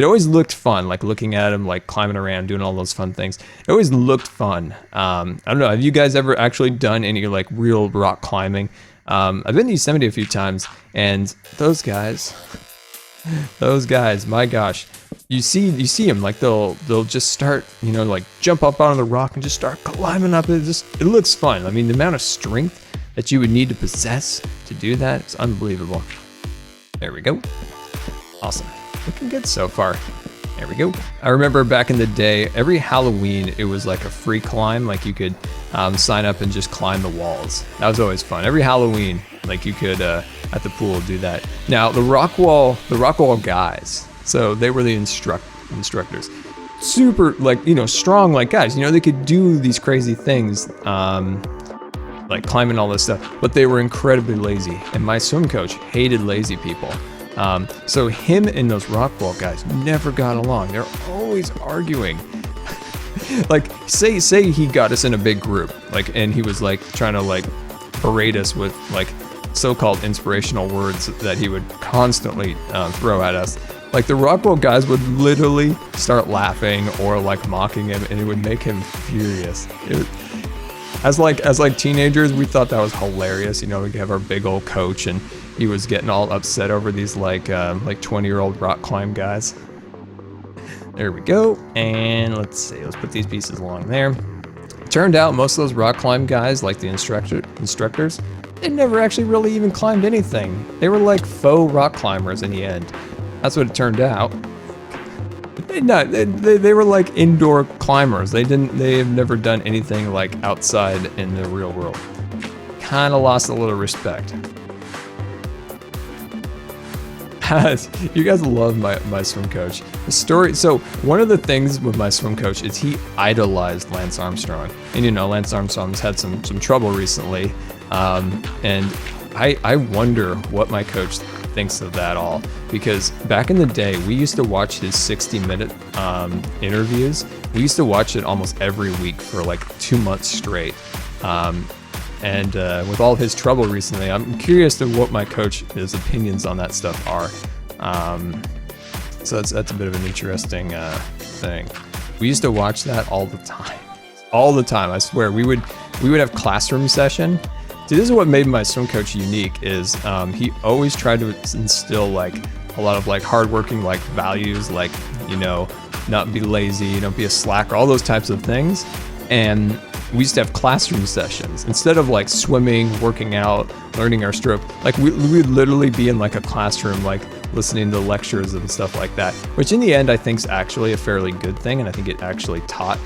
always looked fun, like looking at them, like climbing around, doing all those fun things. It always looked fun. I don't know, have you guys ever actually done any like real rock climbing? I've been to Yosemite a few times, and those guys, my gosh. You see them, like they'll just start, like jump up onto the rock and just start climbing up. It looks fun. I mean, the amount of strength that you would need to possess to do that is unbelievable. There we go. Awesome. Looking good so far. There we go. I remember back in the day, every Halloween, it was like a free climb. Like you could sign up and just climb the walls. That was always fun. Every Halloween, like you could, at the pool, do that. Now, the Rockwall guys, so they were the instructors. Super, like, strong, like guys. They could do these crazy things, like climbing all this stuff, but they were incredibly lazy. And my swim coach hated lazy people. So him and those Rockwall guys never got along. They're always arguing. Like, say he got us in a big group, like, and he was like trying to like berate us with like so-called inspirational words that he would constantly throw at us. Like the Rockwall guys would literally start laughing or like mocking him, and it would make him furious. As teenagers, we thought that was hilarious. We have our big old coach, and he was getting all upset over these like 20-year-old rock climb guys. There we go. And let's see, let's put these pieces along there. Turned out most of those rock climb guys, like the instructors, they never actually really even climbed anything. They were like faux rock climbers in the end. That's what it turned out. They were like indoor climbers. They have never done anything like outside in the real world. Kind of lost a little respect. You guys love my swim coach. The story. So one of the things with my swim coach is he idolized Lance Armstrong, and Lance Armstrong's had some trouble recently, and I wonder what my coach thinks of that all, because back in the day we used to watch his 60-minute interviews. We used to watch it almost every week for like 2 months straight. And with all of his trouble recently, I'm curious to what my coach's opinions on that stuff are. So that's a bit of an interesting thing. We used to watch that all the time. I swear, we would have classroom session. See, this is what made my swim coach unique. Is he always tried to instill like a lot of like hardworking like values, like not be lazy, don't be a slacker, all those types of things. And we used to have classroom sessions instead of like swimming, working out, learning our stroke. Like we would literally be in like a classroom, like listening to lectures and stuff like that, which in the end I think is actually a fairly good thing, and I think it actually taught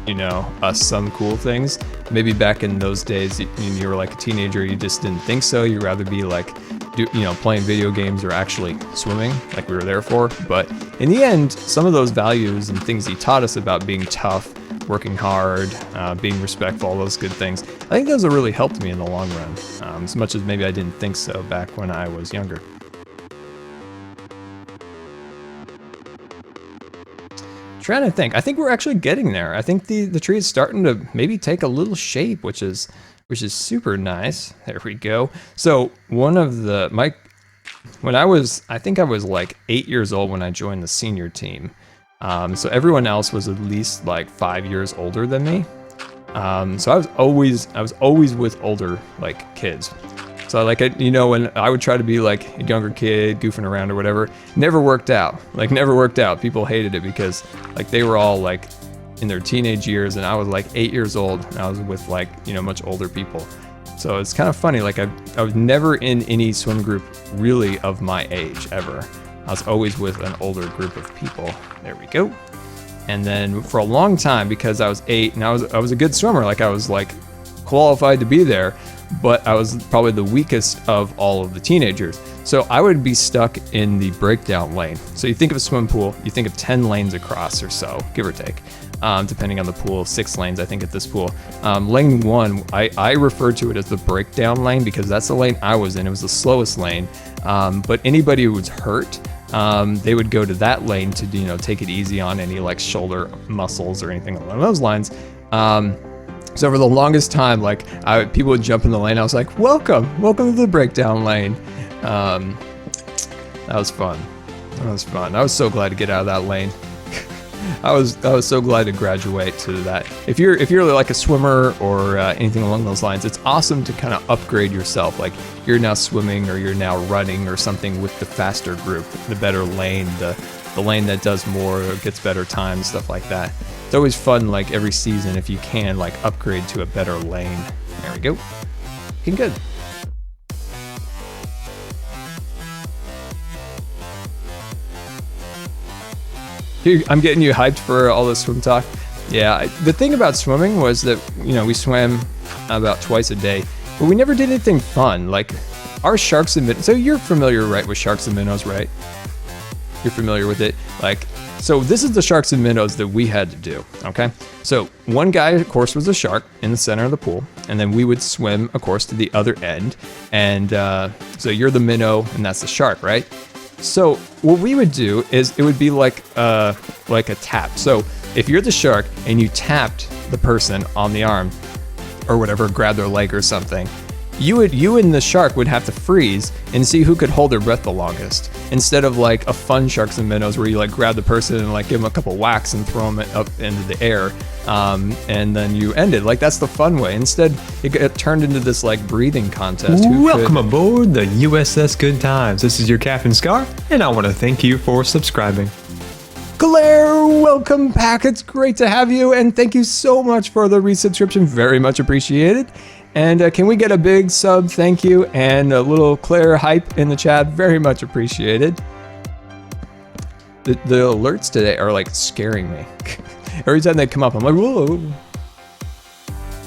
you know, us some cool things. Maybe back in those days, when you were like a teenager, you just didn't think so. You'd rather be like, playing video games or actually swimming, like we were there for. But in the end, some of those values and things he taught us about being tough, working hard, being respectful, all those good things, I think those have really helped me in the long run, as much as maybe I didn't think so back when I was younger. Trying to think. I think we're actually getting there. I think the tree is starting to maybe take a little shape, which is super nice. There we go. So one of the I think I was like 8 years old when I joined the senior team. So everyone else was at least like 5 years older than me. So I was always with older like kids. So like, when I would try to be like a younger kid goofing around or whatever, never worked out. Like never worked out. People hated it because like they were all like in their teenage years and I was like 8 years old and I was with like, much older people. So it's kind of funny. Like I was never in any swim group really of my age ever. I was always with an older group of people. There we go. And then for a long time, because I was 8 and I was a good swimmer, like I was like qualified to be there, but I was probably the weakest of all of the teenagers. So I would be stuck in the breakdown lane. So you think of a swim pool, you think of 10 lanes across or so, give or take, depending on the pool, 6 lanes I think at this pool. Lane 1, I refer to it as the breakdown lane because that's the lane I was in. It was the slowest lane, but anybody who was hurt, they would go to that lane to take it easy on any like shoulder muscles or anything along those lines. So for the longest time, like people would jump in the lane. I was like, welcome to the breakdown lane. That was fun. I was so glad to get out of that lane. I was so glad to graduate to that. If you're like a swimmer or anything along those lines, it's awesome to kind of upgrade yourself. Like you're now swimming or you're now running or something with the faster group, the better lane, the lane that does more or gets better time, stuff like that. It's always fun, like every season, if you can, like upgrade to a better lane. There we go. Looking good. I'm getting you hyped for all this swim talk. Yeah, the thing about swimming was that, we swam about twice a day, but we never did anything fun. Like our sharks and minnows. So you're familiar, right, with sharks and minnows, right? You're familiar with it. So this is the sharks and minnows that we had to do, okay? So one guy, of course, was a shark in the center of the pool, and then we would swim, of course, to the other end. And so you're the minnow, and that's the shark, right? So what we would do is it would be like a tap. So if you're the shark and you tapped the person on the arm or whatever, grab their leg or something, you and the shark would have to freeze and see who could hold their breath the longest, instead of like a fun sharks and minnows where you like grab the person and like give them a couple whacks and throw them up into the air, and then you end it. Like that's the fun way. Instead, it turned into this like breathing contest. Welcome aboard the USS Good Times. This is your Captain Scar, and I want to thank you for subscribing. Claire, welcome back. It's great to have you, and thank you so much for the resubscription. Very much appreciated. And can we get a big sub thank you and a little Claire hype in the chat? Very much appreciated. The alerts today are like scaring me. Every time they come up, I'm like, whoa.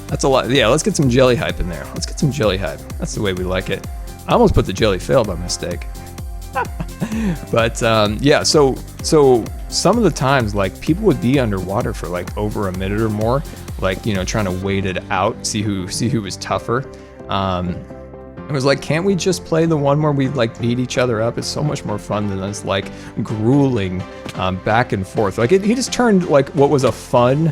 That's a lot. Yeah, let's get some Jellie hype in there. Let's get some Jellie hype. That's the way we like it. I almost put the Jellie fail by mistake. But yeah, so some of the times, like people would be underwater for like over a minute or more, like trying to wait it out, see who was tougher. It was like, can't we just play the one where we like beat each other up? It's so much more fun than us like grueling back and forth. Like he just turned like what was a fun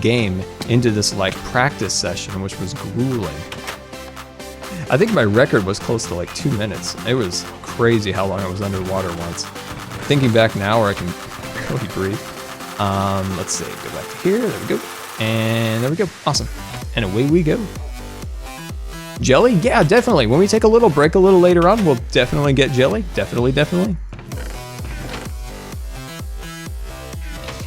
game into this like practice session, which was grueling. I think my record was close to like 2 minutes. It was crazy how long I was underwater once. Thinking back now where I can barely breathe. Let's see, go back to here, there we go. And there we go, awesome. And away we go. Jellie? Yeah, definitely. When we take a little break a little later on, we'll definitely get Jellie. Definitely.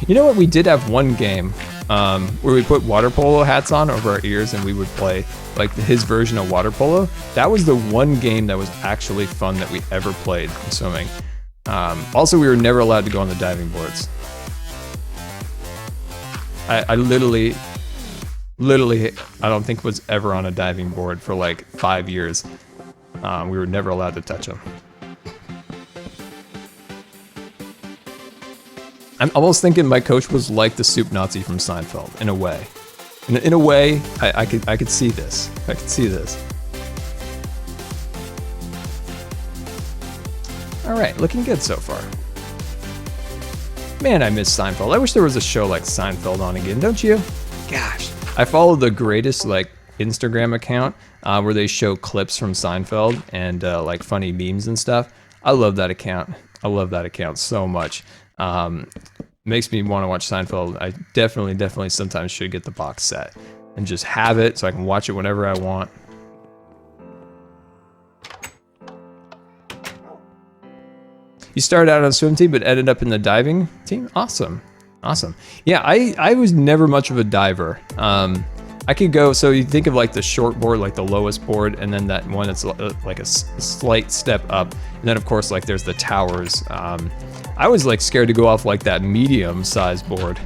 You know what, we did have one game where we put water polo hats on over our ears and we would play like his version of water polo. That was the one game that was actually fun that we ever played in swimming. Also, we were never allowed to go on the diving boards. I literally, I don't think was ever on a diving board for like 5 years. We were never allowed to touch them. I'm almost thinking my coach was like the soup Nazi from Seinfeld, in a way. In a way, I could see this. I could see this. All right, looking good so far. Man, I miss Seinfeld. I wish there was a show like Seinfeld on again, don't you? Gosh, I follow the greatest like Instagram account where they show clips from Seinfeld and like funny memes and stuff. I love that account. I love that account so much. Makes me want to watch Seinfeld. I definitely sometimes should get the box set and just have it so I can watch it whenever I want. You started out on the swim team but ended up in the diving team? Awesome. Awesome. Yeah, I was never much of a diver. I could go, so you think of like the short board, like the lowest board, and then that one that's like a slight step up. And then of course, like there's the towers. I was like scared to go off like that medium sized board.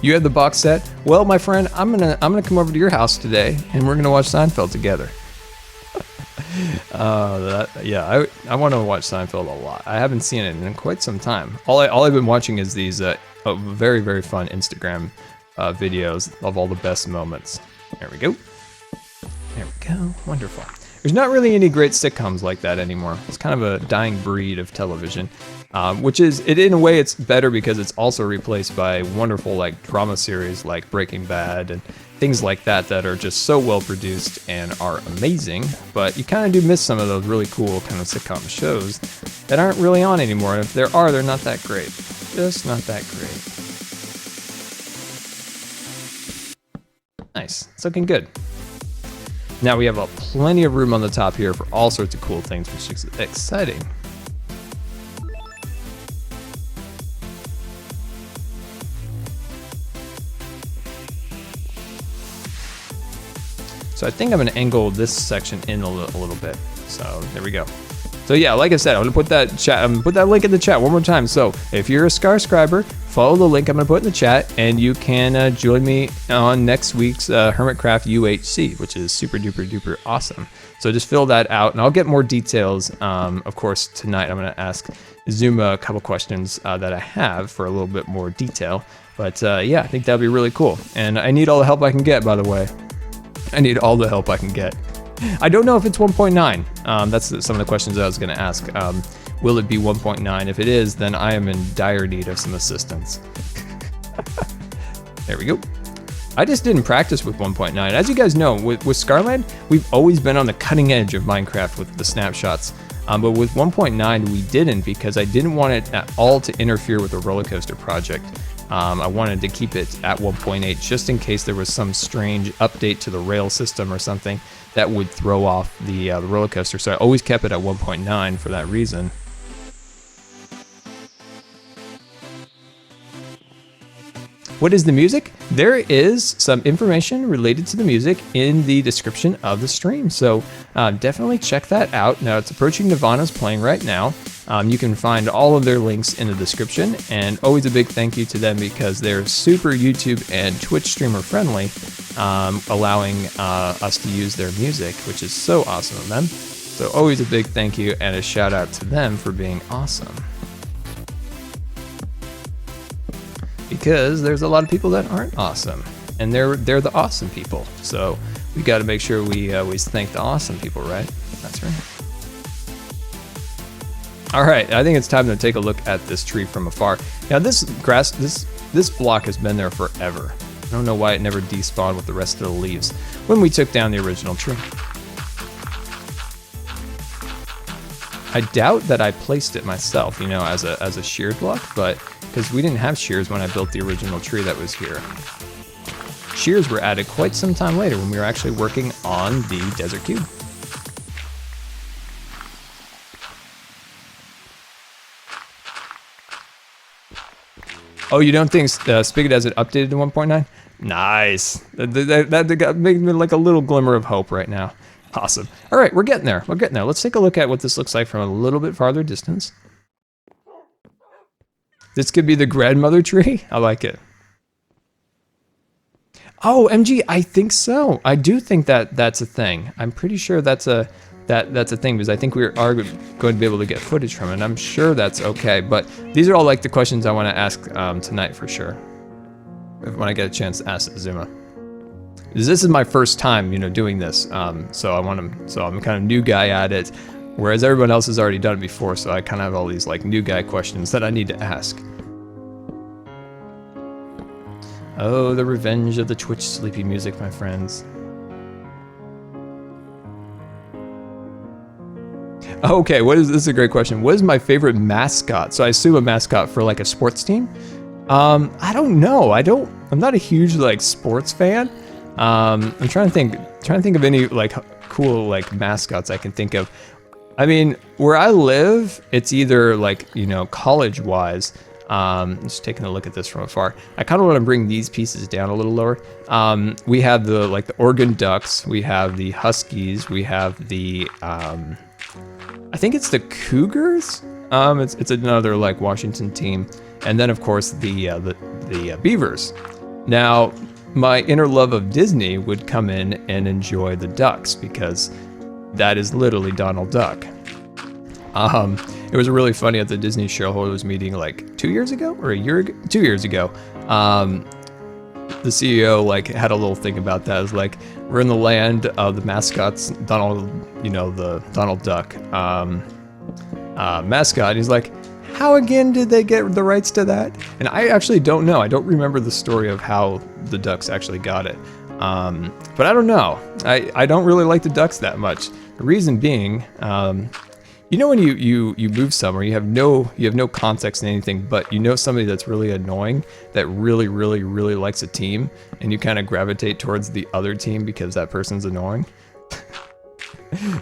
You had the box set? Well, my friend, I'm gonna come over to your house today, and we're gonna watch Seinfeld together. Yeah, I want to watch Seinfeld a lot. I haven't seen it in quite some time. All I've been watching is these very fun Instagram videos of all the best moments. There we go. There we go. Wonderful. There's not really any great sitcoms like that anymore. It's kind of a dying breed of television. Which is, in a way, it's better because it's also replaced by wonderful like drama series like Breaking Bad and things like that that are just so well produced and are amazing. But you kind of do miss some of those really cool kind of sitcom shows that aren't really on anymore. And if there are, they're not that great. Just not that great. Nice. It's looking good. Now we have plenty of room on the top here for all sorts of cool things, which is exciting. So I think I'm gonna angle this section in a little bit. So there we go. So yeah, like I said, I'm gonna put that link in the chat one more time. So if you're a Scar subscriber, follow the link I'm gonna put in the chat, and you can join me on next week's Hermitcraft UHC, which is super duper awesome. So just fill that out, and I'll get more details. Of course, tonight I'm gonna ask Zuma a couple questions that I have for a little bit more detail. But yeah, I think that'll be really cool. And I need all the help I can get, by the way. I need all the help I can get. I don't know if it's 1.9. That's some of the questions I was going to ask. Will it be 1.9? If it is, then I am in dire need of some assistance. There we go. I just didn't practice with 1.9. As you guys know, with Scarland, we've always been on the cutting edge of Minecraft with the snapshots. But with 1.9, we didn't, because I didn't want it at all to interfere with the roller coaster project. I wanted to keep it at 1.8 just in case there was some strange update to the rail system or something that would throw off the roller coaster. So I always kept it at 1.9 for that reason. What is the music? There is some information related to the music in the description of the stream, so definitely check that out. Now, it's Approaching Nirvana's playing right now. You can find all of their links in the description, and always a big thank you to them because they're super YouTube and Twitch streamer friendly, allowing us to use their music, which is so awesome of them. So always a big thank you and a shout out to them for being awesome. Because there's a lot of people that aren't awesome, and they're the awesome people. So we got to make sure we always thank the awesome people, right? That's right. All right, I think it's time to take a look at this tree from afar. Now this grass, this block has been there forever. I don't know why it never despawned with the rest of the leaves when we took down the original tree. I doubt that I placed it myself, you know, as a sheared block, but because we didn't have shears when I built the original tree that was here. Shears were added quite some time later when we were actually working on the Desert Cube. Oh, you don't think Spigot has it updated to 1.9? Nice. That made me like a little glimmer of hope right now. Awesome. All right, we're getting there. We're getting there. Let's take a look at what this looks like from a little bit farther distance. This could be the grandmother tree. I like it. Oh, MG, I think so. I do think that that's a thing. I'm pretty sure that's a thing because I think we are going to be able to get footage from it. And I'm sure that's okay. But these are all like the questions I want to ask tonight for sure. When I get a chance to ask Zuma. This is my first time, doing this. So I'm kind of new guy at it, whereas everyone else has already done it before. So I kind of have all these like new guy questions that I need to ask. Oh, the revenge of the Twitch sleepy music, my friends. Okay, this is a great question. What is my favorite mascot? So I assume a mascot for like a sports team. I don't know. I'm not a huge like sports fan. I'm trying to think of any like cool like mascots I can think of. I mean, where I live, it's either like, college wise. Just taking a look at this from afar. I kind of want to bring these pieces down a little lower. We have the Oregon Ducks. We have the Huskies. We have the, I think it's the Cougars. It's another like Washington team. And then of course the Beavers. Now, my inner love of Disney would come in and enjoy the Ducks because that is literally Donald Duck. It was really funny at the Disney shareholders meeting like 2 years ago or a year ago, 2 years ago. The CEO like had a little thing about that. It was like, we're in the land of the mascots, Donald, the Donald Duck mascot. And he's like, how again did they get the rights to that? And I actually don't know. I don't remember the story of how the Ducks actually got it. But I don't know. I don't really like the Ducks that much. The reason being, when you move somewhere, you have no context in anything, but somebody that's really annoying, that really, really, really likes a team, and you kind of gravitate towards the other team because that person's annoying.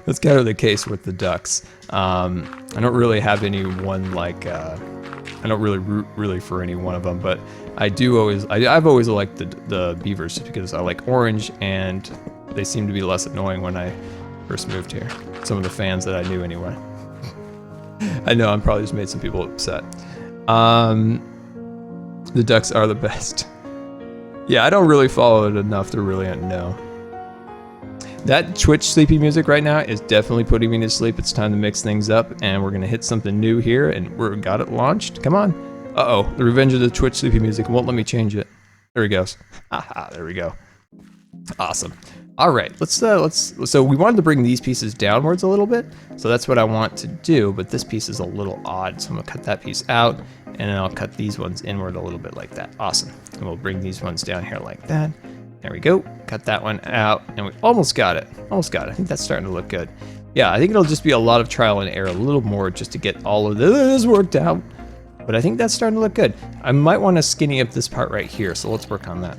That's kind of the case with the Ducks. I don't really have anyone like, I don't really root really for any one of them, but I've always liked the Beavers just because I like orange and they seem to be less annoying when I first moved here. Some of the fans that I knew anyway. I know I'm probably just made some people upset. The Ducks are the best. Yeah, I don't really follow it enough to really know. That Twitch sleepy music right now is definitely putting me to sleep. It's time to mix things up, and we're gonna hit something new here, and we've got it launched. Come on. Uh-oh, the revenge of the Twitch sleepy music won't let me change it. There he goes. Haha, there we go. Awesome. All right, so we wanted to bring these pieces downwards a little bit, so that's what I want to do, but this piece is a little odd, so I'm gonna cut that piece out, and then I'll cut these ones inward a little bit like that. Awesome. And we'll bring these ones down here like that. There we go. Cut that one out, and we almost got it. Almost got it. I think that's starting to look good. Yeah, I think it'll just be a lot of trial and error, a little more just to get all of this worked out. But I think that's starting to look good. I might want to skinny up this part right here, so let's work on that.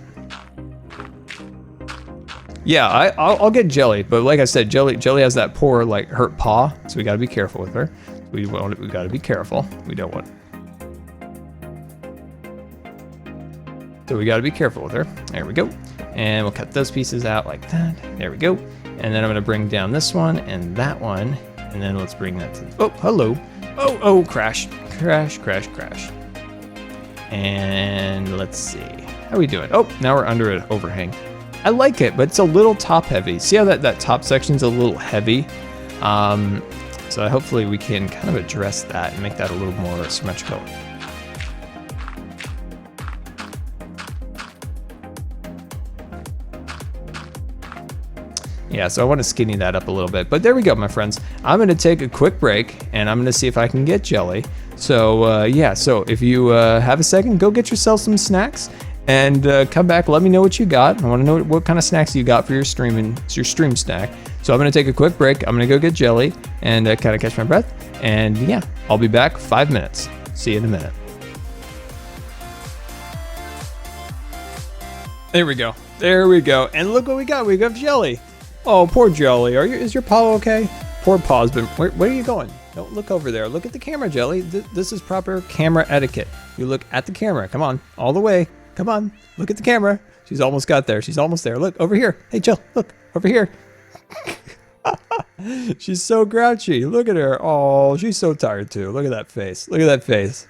Yeah, I'll get Jellie, but like I said, Jellie has that poor, like, hurt paw, so we gotta be careful with her. We gotta be careful. We don't want. So we gotta be careful with her. There we go. And we'll cut those pieces out like that. There we go. And then I'm gonna bring down this one and that one, and then let's bring that to. Oh, hello. Oh, crash, crash, crash, crash. And let's see. How are we doing? Oh, now we're under an overhang. I like it, but it's a little top heavy. See how that top section's a little heavy? So hopefully we can kind of address that and make that a little more symmetrical. Yeah, so I want to skinny that up a little bit. But there we go, my friends. I'm going to take a quick break, and I'm going to see if I can get Jellie. So, yeah, so if you have a second, go get yourself some snacks. And come back, let me know what you got. I want to know what kind of snacks you got for your stream snack. So I'm going to take a quick break. I'm going to go get Jellie and kind of catch my breath. And yeah, I'll be back 5 minutes. See you in a minute. There we go. There we go. And look what we got. We got Jellie. Oh, poor Jellie. Is your paw okay? Poor paw's been. Where are you going? Don't look over there. Look at the camera, Jellie. This is proper camera etiquette. You look at the camera. Come on, all the way. Come on, look at the camera. She's almost got there. She's almost there. Look, over here. Hey, Jill, look, over here. She's so grouchy. Look at her. Oh, she's so tired too. Look at that face. Look at that face.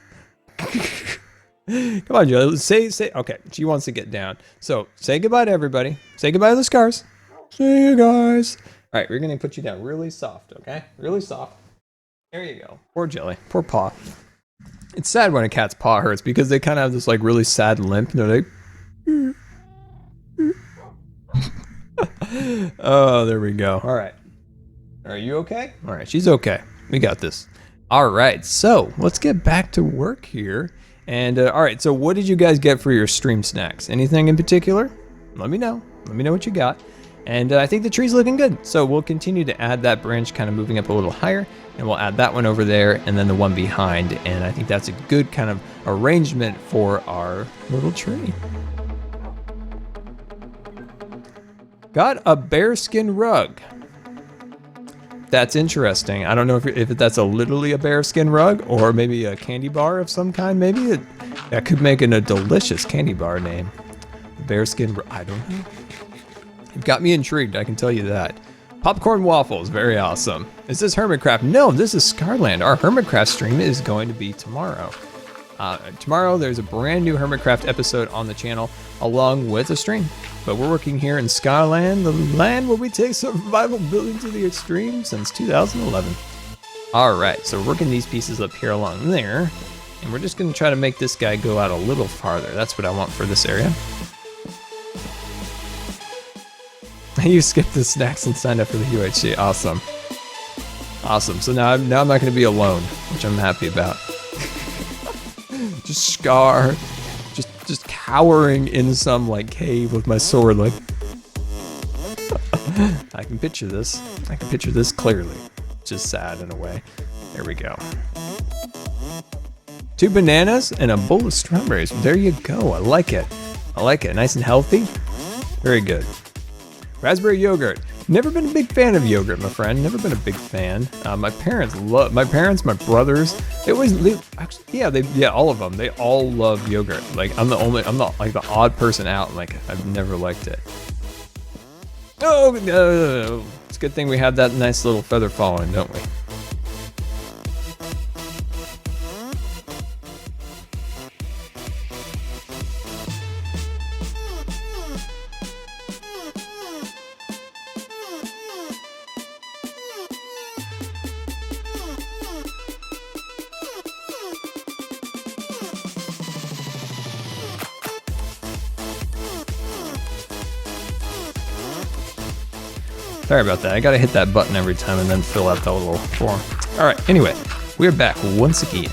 Come on, Jill. Say. Okay, she wants to get down. So say goodbye to everybody. Say goodbye to the scars. See you guys. All right, we're gonna put you down really soft. Okay, really soft. There you go. Poor Jelly. Poor paw. It's sad when a cat's paw hurts because they kind of have this like really sad limp. They're like. Oh, there we go. All right. Are you okay? All right, she's okay. We got this. All right, so let's get back to work here. And all right, so what did you guys get for your stream snacks? Anything in particular? Let me know. Let me know what you got. And I think the tree's looking good. So we'll continue to add that branch kind of moving up a little higher. And we'll add that one over there and then the one behind. And I think that's a good kind of arrangement for our little tree. Got a bearskin rug. That's interesting. I don't know if that's literally a bearskin rug or maybe a candy bar of some kind. Maybe that could make it a delicious candy bar name. Bearskin rug. I don't know. You've got me intrigued, I can tell you that. Popcorn waffles, very awesome. Is this Hermitcraft? No, this is Scarland. Our Hermitcraft stream is going to be tomorrow. Tomorrow there's a brand new Hermitcraft episode on the channel along with a stream. But we're working here in Scarland, the land where we take survival building to the extreme since 2011. All right, so we're working these pieces up here along there. And we're just gonna try to make this guy go out a little farther. That's what I want for this area. You skipped the snacks and signed up for the UHC, awesome. Awesome, so now I'm not gonna be alone, which I'm happy about. Just Scar, just cowering in some like cave with my sword, like. I can picture this. I can picture this clearly. Just sad in a way. There we go. 2 bananas and a bowl of strawberries. There you go. I like it. I like it. Nice and healthy. Very good. Raspberry yogurt. Never been a big fan of yogurt, my friend. Never been a big fan. My parents, my brothers, all of them. They all love yogurt. Like I'm not like the odd person out. Like I've never liked it. Oh, no. It's a good thing we have that nice little feather falling, don't we? Sorry about that. I gotta hit that button every time and then fill out that little form. All right, anyway, we're back once again.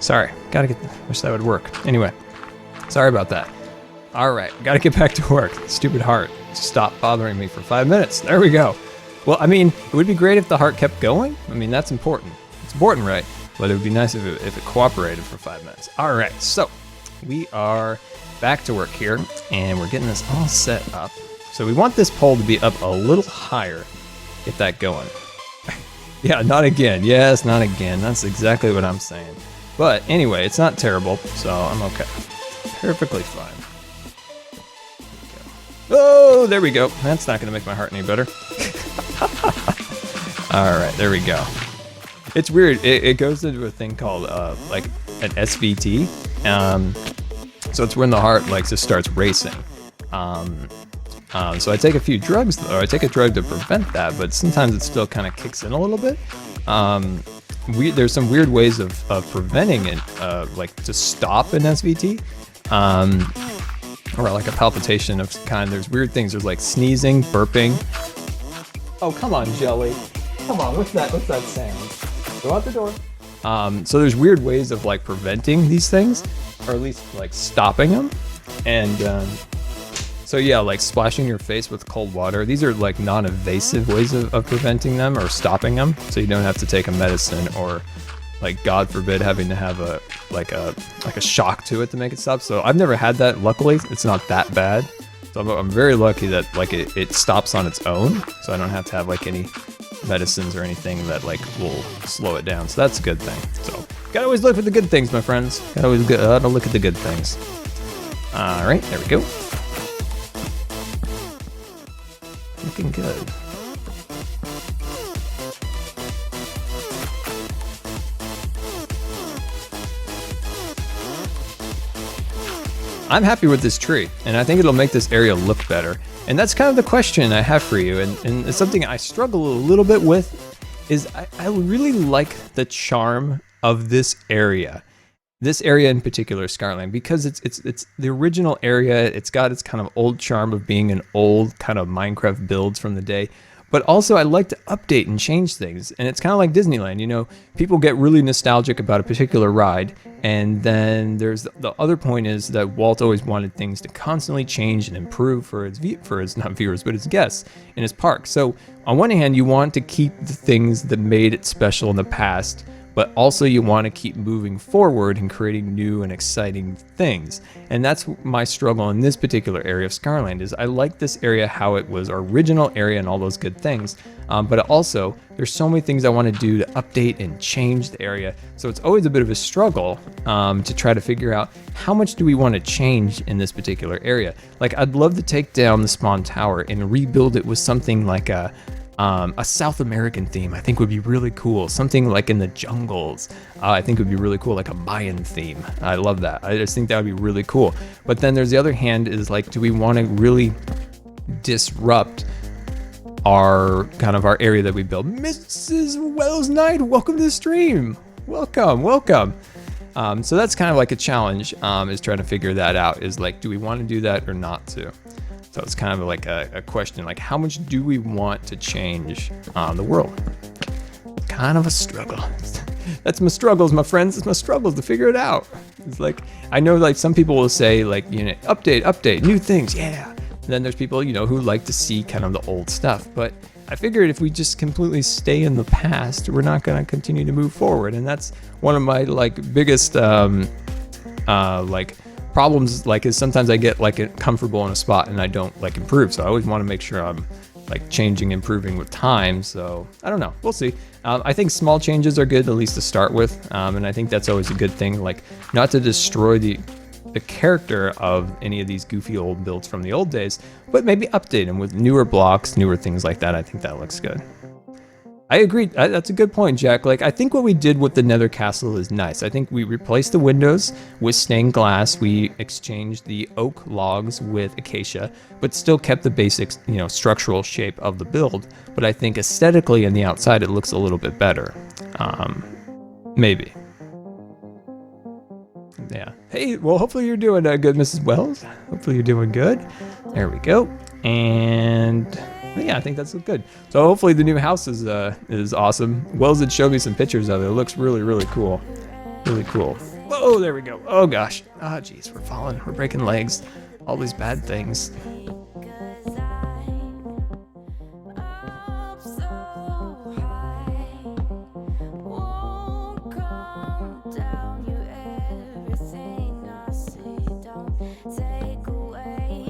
Sorry, wish that would work. Anyway. Sorry about that. All right, gotta get back to work. Stupid heart, stop bothering me for 5 minutes. There we go. Well, I mean, it would be great if the heart kept going. I mean, that's important. It's important, right? But it would be nice if it cooperated for 5 minutes. All right, so we are back to work here, and we're getting this all set up. So we want this pole to be up a little higher. Get that going. Yeah, not again. Yes, not again. That's exactly what I'm saying. But anyway, it's not terrible, so I'm okay. Perfectly fine. Oh, there we go. That's not going to make my heart any better. All right, there we go. It's weird. It goes into a thing called like an SVT. So it's when the heart like just starts racing. So I take a few drugs, or I take a drug to prevent that, but sometimes it still kind of kicks in a little bit. There's some weird ways of preventing it, like to stop an SVT. Or like a palpitation of kind. There's weird things. There's like sneezing, burping. Oh, come on, Jelly. Come on, what's that sound? Go out the door. So there's weird ways of like preventing these things, or at least like stopping them. And So yeah, like splashing your face with cold water. These are like non-invasive ways of preventing them or stopping them. So you don't have to take a medicine or, like, God forbid, having to have a shock to it to make it stop. So I've never had that. Luckily, it's not that bad. So I'm very lucky that like it stops on its own. So I don't have to have like any medicines or anything that like will slow it down. So that's a good thing. So gotta always look for the good things, my friends. Gotta always look at the good things. All right, there we go. Looking good. I'm happy with this tree, and I think it'll make this area look better. And that's kind of the question I have for you, and it's something I struggle a little bit with, is I really like the charm of this area. This area in particular, Scarland, because it's the original area. It's got its kind of old charm of being an old kind of Minecraft builds from the day. But also I like to update and change things. And it's kind of like Disneyland, you know, people get really nostalgic about a particular ride. And then there's the other point is that Walt always wanted things to constantly change and improve for his not viewers, but his guests in his park. So on one hand, you want to keep the things that made it special in the past, but also you want to keep moving forward and creating new and exciting things. And that's my struggle in this particular area of Scarland, is I like this area how it was our original area and all those good things, but also there's so many things I want to do to update and change the area. So it's always a bit of a struggle to try to figure out how much do we want to change in this particular area. Like, I'd love to take down the spawn tower and rebuild it with something like a South American theme. I think would be really cool. Something like in the jungles. I think would be really cool, like a Mayan theme. I love that. I just think that would be really cool. But then there's the other hand is like, do we want to really disrupt our area that we build? Mrs. Wells Knight, welcome to the stream. Welcome. So that's kind of like a challenge, is trying to figure that out, is like, do we want to do that or not to? So it's kind of like a question, like how much do we want to change the world? Kind of a struggle. That's my struggles, my friends. It's my struggles to figure it out. It's like, I know like some people will say like, you know, update, new things, yeah. And then there's people, you know, who like to see kind of the old stuff. But I figured if we just completely stay in the past, we're not going to continue to move forward. And that's one of my like biggest like problems, like, is sometimes I get like comfortable in a spot and I don't like improve. So I always want to make sure I'm like changing, improving with time. So I don't know, we'll see. I think small changes are good, at least to start with. And I think that's always a good thing, like not to destroy the character of any of these goofy old builds from the old days, but maybe update them with newer blocks, newer things like that. I think that looks good. I agree. That's a good point, Jack. Like, I think what we did with the Nether Castle is nice. I think we replaced the windows with stained glass. We exchanged the oak logs with acacia, but still kept the basic, you know, structural shape of the build. But I think aesthetically on the outside, it looks a little bit better. Maybe. Yeah. Hey, well, hopefully you're doing good, Mrs. Wells. Hopefully you're doing good. There we go. And yeah, I think that's good. So hopefully the new house is awesome. Wells had showed me some pictures of it. It looks really, really cool. Really cool. Whoa, there we go. Oh gosh. Oh geez, we're falling. We're breaking legs. All these bad things.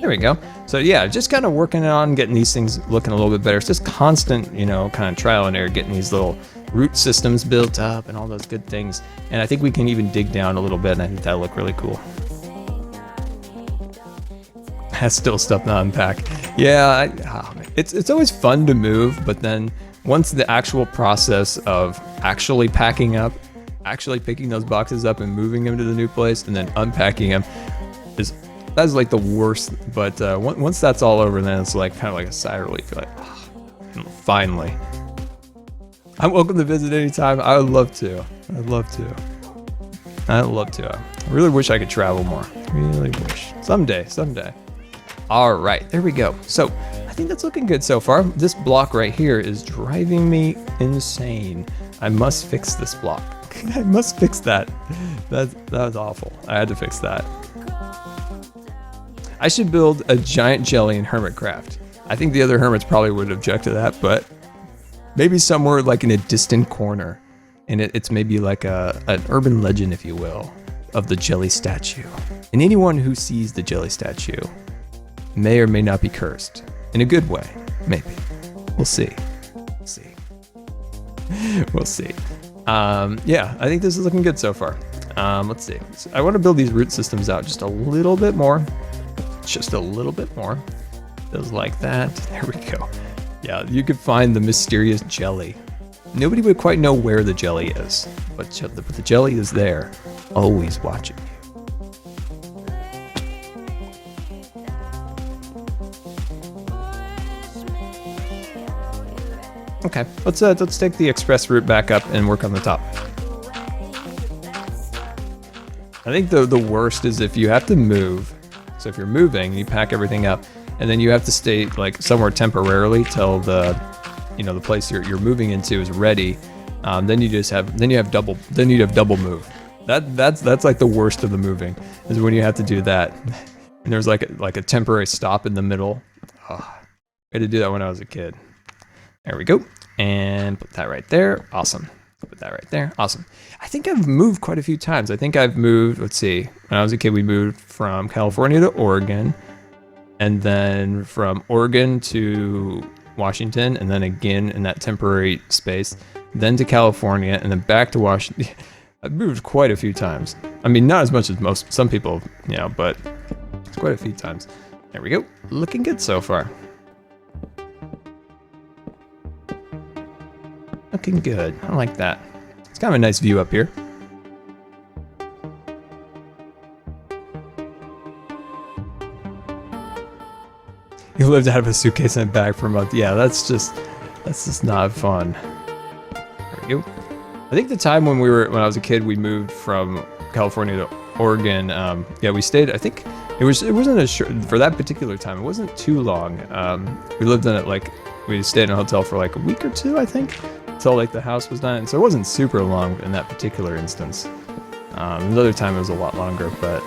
There we go. So yeah, just kind of working on getting these things looking a little bit better. It's just constant, you know, kind of trial and error, getting these little root systems built up and all those good things. And I think we can even dig down a little bit, and I think that'll look really cool. Has still stuff to unpack. Yeah, it's always fun to move, but then once the actual process of actually packing up, actually picking those boxes up and moving them to the new place, and then unpacking them, that's like the worst. But once that's all over, then it's like kind of like a sigh of relief. You're like, oh, finally. I'm welcome to visit anytime. I would love to. I'd love to. I really wish I could travel more. Really wish. Someday. All right, there we go. So I think that's looking good so far. This block right here is driving me insane. I must fix this block. I must fix that. That was awful. I had to fix that. I should build a giant jelly in Hermitcraft. I think the other hermits probably would object to that, but maybe somewhere like in a distant corner. And it's maybe like an urban legend, if you will, of the jelly statue. And anyone who sees the jelly statue may or may not be cursed. In a good way, maybe. We'll see. We'll see. Yeah, I think this is looking good so far. Let's see. So I want to build these root systems out just a little bit more. Just a little bit more. Feels like that. There we go. Yeah, you could find the mysterious jelly. Nobody would quite know where the jelly is, but the jelly is there, always watching you. Okay, let's take the express route back up and work on the top. I think the worst is if you have to move. So if you're moving, you pack everything up, and then you have to stay like somewhere temporarily till the place you're moving into is ready. Then you have double move. That's like the worst of the moving, is when you have to do that. And there's like a temporary stop in the middle. Oh, I had to do that when I was a kid. There we go. And put that right there. Awesome. Put that right there. Awesome. I think I've moved quite a few times. I think I've moved, let's see. When I was a kid, we moved from California to Oregon, and then from Oregon to Washington, and then again in that temporary space, then to California, and then back to Washington. I've moved quite a few times. I mean, not as much as some people, but it's quite a few times. There we go. Looking good so far. Looking good. I like that. It's kind of a nice view up here. You lived out of a suitcase and a bag for a month. Yeah, that's just not fun. There we go. I think the time when I was a kid, we moved from California to Oregon. Yeah, we stayed. I think it wasn't for that particular time. It wasn't too long. We lived in it we stayed in a hotel for like a week or two, I think, until like the house was done. So it wasn't super long in that particular instance. Another time it was a lot longer, but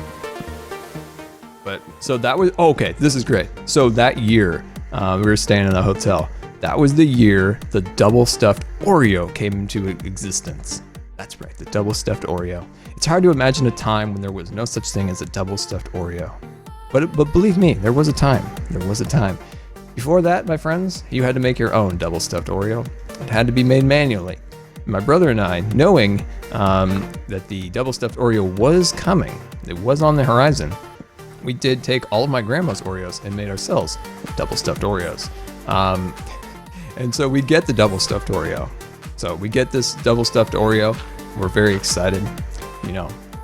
so that was okay. This is great. So that year we were staying in the hotel. That was the year the double stuffed Oreo came into existence. That's right, the double stuffed Oreo. It's hard to imagine a time when there was no such thing as a double stuffed Oreo. But believe me, there was a time. There was a time. Before that, my friends, you had to make your own double stuffed Oreo. It had to be made manually. My brother and I, knowing that the double stuffed Oreo was coming, it was on the horizon, we did take all of my grandma's Oreos and made ourselves double stuffed Oreos. And so we get the double stuffed Oreo. So we get this double stuffed Oreo. We're very excited.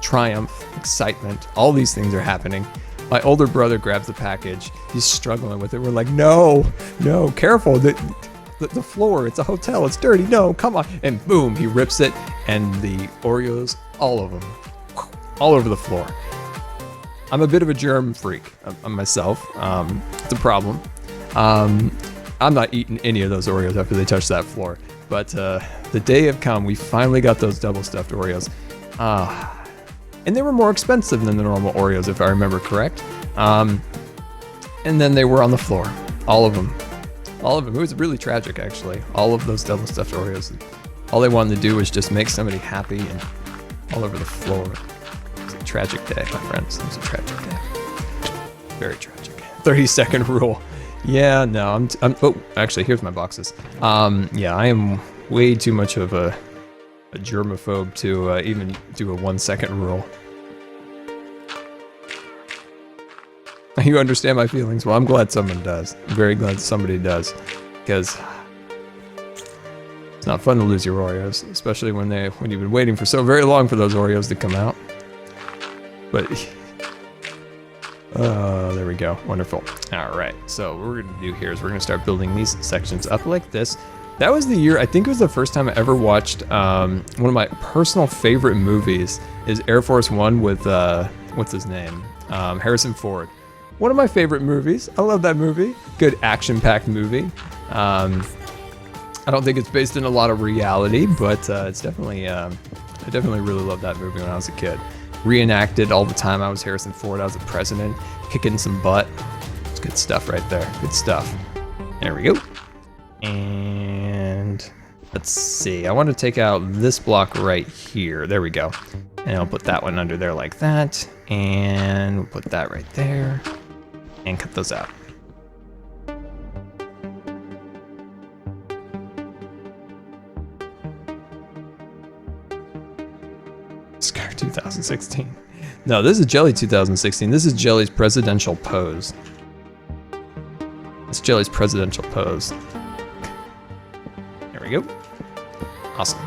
Triumph, excitement, all these things are happening. My older brother grabs the package. He's struggling with it. We're like, no, careful. The floor, it's a hotel, it's dirty. No, come on. And boom, he rips it. And the Oreos, all of them, all over the floor. I'm a bit of a germ freak myself. It's a problem. I'm not eating any of those Oreos after they touch that floor. But the day have come. We finally got those double stuffed Oreos. And they were more expensive than the normal Oreos, if I remember correct. And then they were on the floor. All of them. All of them. It was really tragic, actually. All of those double stuffed Oreos. All they wanted to do was just make somebody happy, and all over the floor. It was a tragic day, my friends. It was a tragic day. Very tragic. 30-second rule. Yeah, no, oh, actually, here's my boxes. Yeah, I am way too much of a germaphobe to even do a 1-second rule. You understand my feelings? Well, I'm glad someone does. I'm very glad somebody does, because it's not fun to lose your Oreos, especially when you've been waiting for so very long for those Oreos to come out. But there we go. Wonderful. All right. So what we're going to do here is we're going to start building these sections up like this. That was the year, I think it was the first time I ever watched one of my personal favorite movies is Air Force One with, what's his name? Harrison Ford. One of my favorite movies. I love that movie. Good action-packed movie. I don't think it's based in a lot of reality, but it's definitely, I definitely really loved that movie when I was a kid. reenacted all the time I was Harrison Ford, I was the president, kicking some butt. It's good stuff right there, good stuff. There we go. And let's see, I want to take out this block right here. There we go. And I'll put that one under there like that. And we'll put that right there. And cut those out. Scar 2016. No, this is Jellie 2016. This is Jellie's presidential pose. It's Jellie's presidential pose. There we go. Awesome.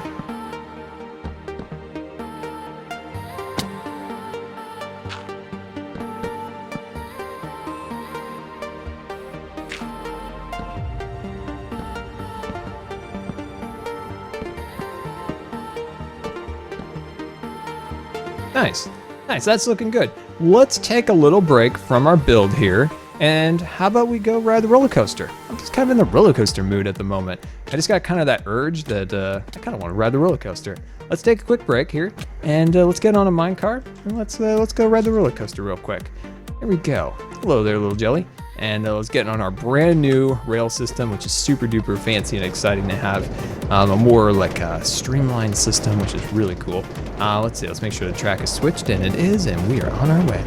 Nice, nice, that's looking good. Let's take a little break from our build here, and how about we go ride the roller coaster? I'm just kind of in the roller coaster mood at the moment. I just got kind of that urge that I kind of want to ride the roller coaster. Let's take a quick break here, and let's get on a minecart, and let's go ride the roller coaster real quick. Here we go. Hello there, little Jellie. And let's get on our brand new rail system, which is super duper fancy and exciting to have. A more like a streamlined system, which is really cool. Let's see, let's make sure the track is switched, and it is, and we are on our way.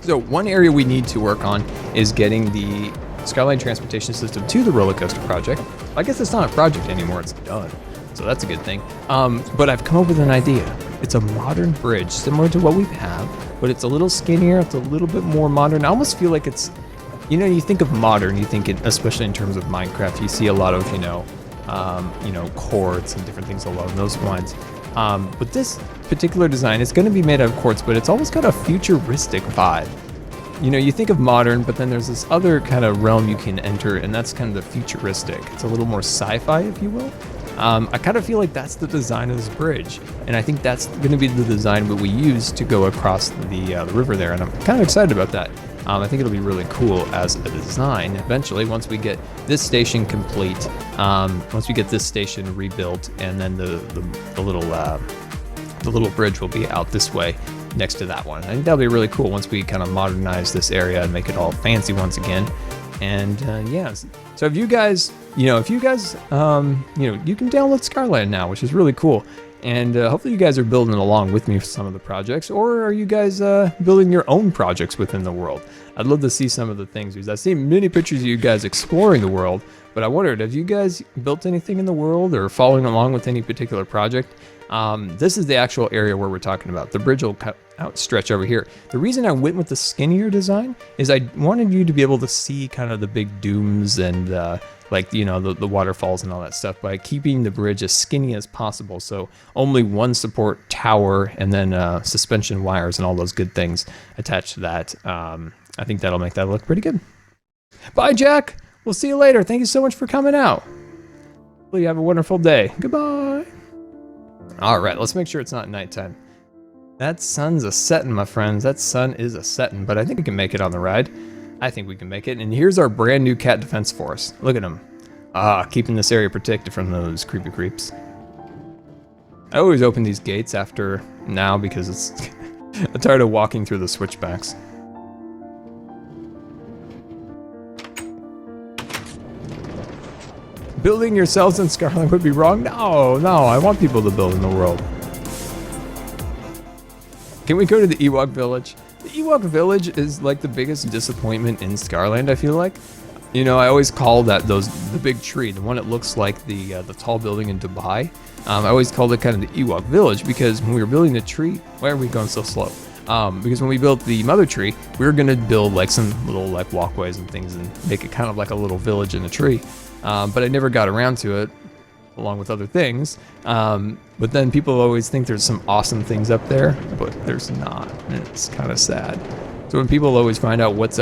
So one area we need to work on is getting the Scarland transportation system to the roller coaster project. I guess it's not a project anymore, it's done. So that's a good thing. But I've come up with an idea. It's a modern bridge, similar to what we have, but it's a little skinnier, it's a little bit more modern. I almost feel like it's, you know, you think of modern, you think it, especially in terms of Minecraft, you see a lot of, you know, quartz and different things along those lines. But this particular design, it's going to be made out of quartz, but it's almost got a futuristic vibe. You know, you think of modern, but then there's this other kind of realm you can enter, and that's kind of the futuristic. It's a little more sci-fi, if you will. I kind of feel like that's the design of this bridge, and I think that's going to be the design that we use to go across the river there, and I'm kind of excited about that. I think it'll be really cool as a design eventually once we get this station complete, once we get this station rebuilt, and then the little bridge will be out this way next to that one. I think that'll be really cool once we kind of modernize this area and make it all fancy once again. And yeah, so if you guys, you can download Scarland now, which is really cool. And hopefully you guys are building along with me for some of the projects, or are you guys building your own projects within the world? I'd love to see some of the things, because I've seen many pictures of you guys exploring the world, but I wondered, have you guys built anything in the world or following along with any particular project? This is the actual area where we're talking about. The bridge will outstretch over here. The reason I went with the skinnier design is I wanted you to be able to see kind of the big dooms and the waterfalls and all that stuff by keeping the bridge as skinny as possible. So only one support tower and then suspension wires and all those good things attached to that. I think that'll make that look pretty good. Bye, Jack. We'll see you later. Thank you so much for coming out. Hopefully you have a wonderful day. Goodbye. All right, let's make sure it's not nighttime. That sun's a setting, my friends. That sun is a setting, but I think we can make it on the ride. I think we can make it. And here's our brand new cat defense force. Look at them. Keeping this area protected from those creepy creeps. I always open these gates after now because it's I'm tired of walking through the switchbacks. Building yourselves in Scarland would be wrong? No, I want people to build in the world. Can we go to the Ewok village? The Ewok village is like the biggest disappointment in Scarland, I feel like. You know, I always call that the big tree, the one that looks like the tall building in Dubai. I always called it kind of the Ewok village because when we were building the tree, why are we going so slow? Because when we built the mother tree, we were gonna build like some little like walkways and things and make it kind of like a little village in a tree. But I never got around to it, along with other things. But then people always think there's some awesome things up there, but there's not, and it's kind of sad. So when people always find out what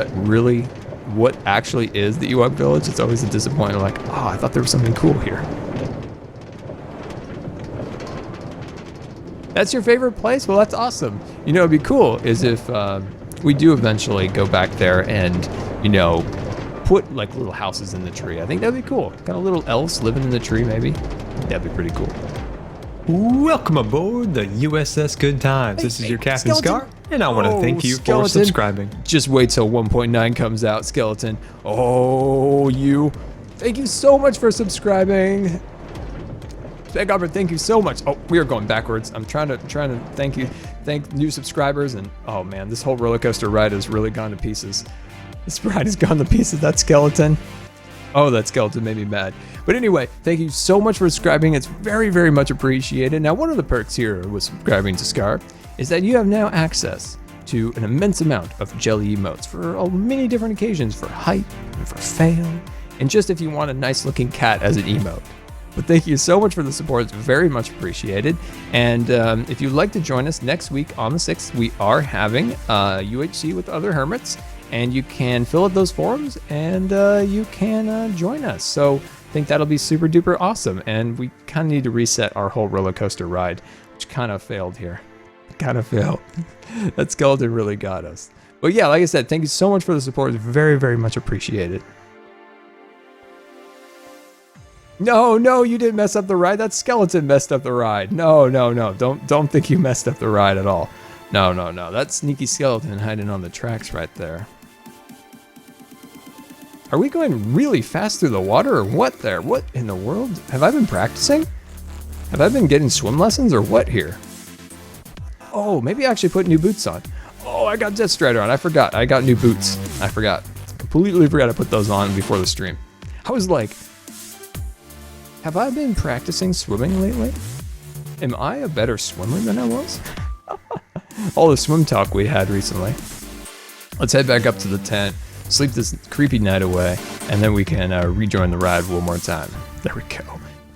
actually is the Ewok village, it's always a disappointment, like, oh, I thought there was something cool here. That's your favorite place? Well, that's awesome. You know, it'd be cool is if we do eventually go back there and, you know, put like little houses in the tree. I think that'd be cool. Kind of little elves living in the tree, maybe. That'd be pretty cool. Welcome aboard the USS Good Times. This is your Captain Scar, and I want to thank you for subscribing. Just wait till 1.9 comes out, Skeleton. Oh, thank you so much for subscribing. Big Albert, thank you so much. Oh, we are going backwards. I'm trying to thank new subscribers, and oh man, this whole roller coaster ride has really gone to pieces. This ride has gone to pieces. That skeleton. Oh, that skeleton made me mad. But anyway, thank you so much for subscribing. It's very, very much appreciated. Now, one of the perks here with subscribing to Scar is that you have now access to an immense amount of Jellie emotes for many different occasions, for hype and for fail, and just if you want a nice looking cat as an emote. But thank you so much for the support. It's very much appreciated. And if you'd like to join us next week on the 6th, we are having UHC with other hermits. And you can fill out those forums and you can join us. So I think that'll be super duper awesome. And we kind of need to reset our whole roller coaster ride, which kind of failed here. Kind of failed. That skeleton really got us. But yeah, like I said, thank you so much for the support. It's very, very much appreciated. No, you didn't mess up the ride. That skeleton messed up the ride. No. Don't think you messed up the ride at all. No. That sneaky skeleton hiding on the tracks right there. Are we going really fast through the water or what there? What in the world? Have I been practicing? Have I been getting swim lessons or what here? Oh, maybe I actually put new boots on. Oh, I got Jet Strider on. I forgot. I got new boots. I forgot. Completely forgot to put those on before the stream. I was like, have I been practicing swimming lately? Am I a better swimmer than I was? All the swim talk we had recently. Let's head back up to the tent, sleep this creepy night away, and then we can rejoin the ride one more time. There we go.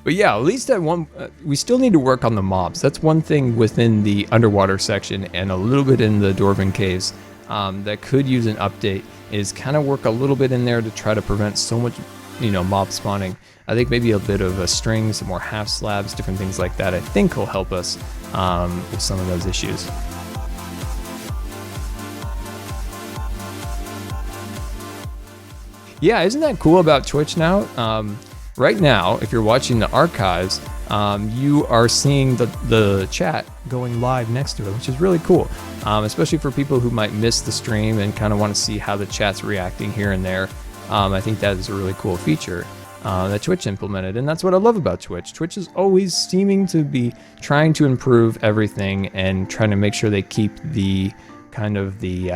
But yeah, at least at one, we still need to work on the mobs. That's one thing within the underwater section and a little bit in the Dwarven caves that could use an update, is kind of work a little bit in there to try to prevent so much, mob spawning. I think maybe a bit of a string, some more half slabs, different things like that, I think will help us with some of those issues. Yeah, isn't that cool about Twitch now? Right now, if you're watching the archives, you are seeing the chat going live next to it, which is really cool, especially for people who might miss the stream and kind of want to see how the chat's reacting here and there. I think that is a really cool feature that Twitch implemented, and that's what I love about Twitch. Twitch is always seeming to be trying to improve everything and trying to make sure they keep the kind of the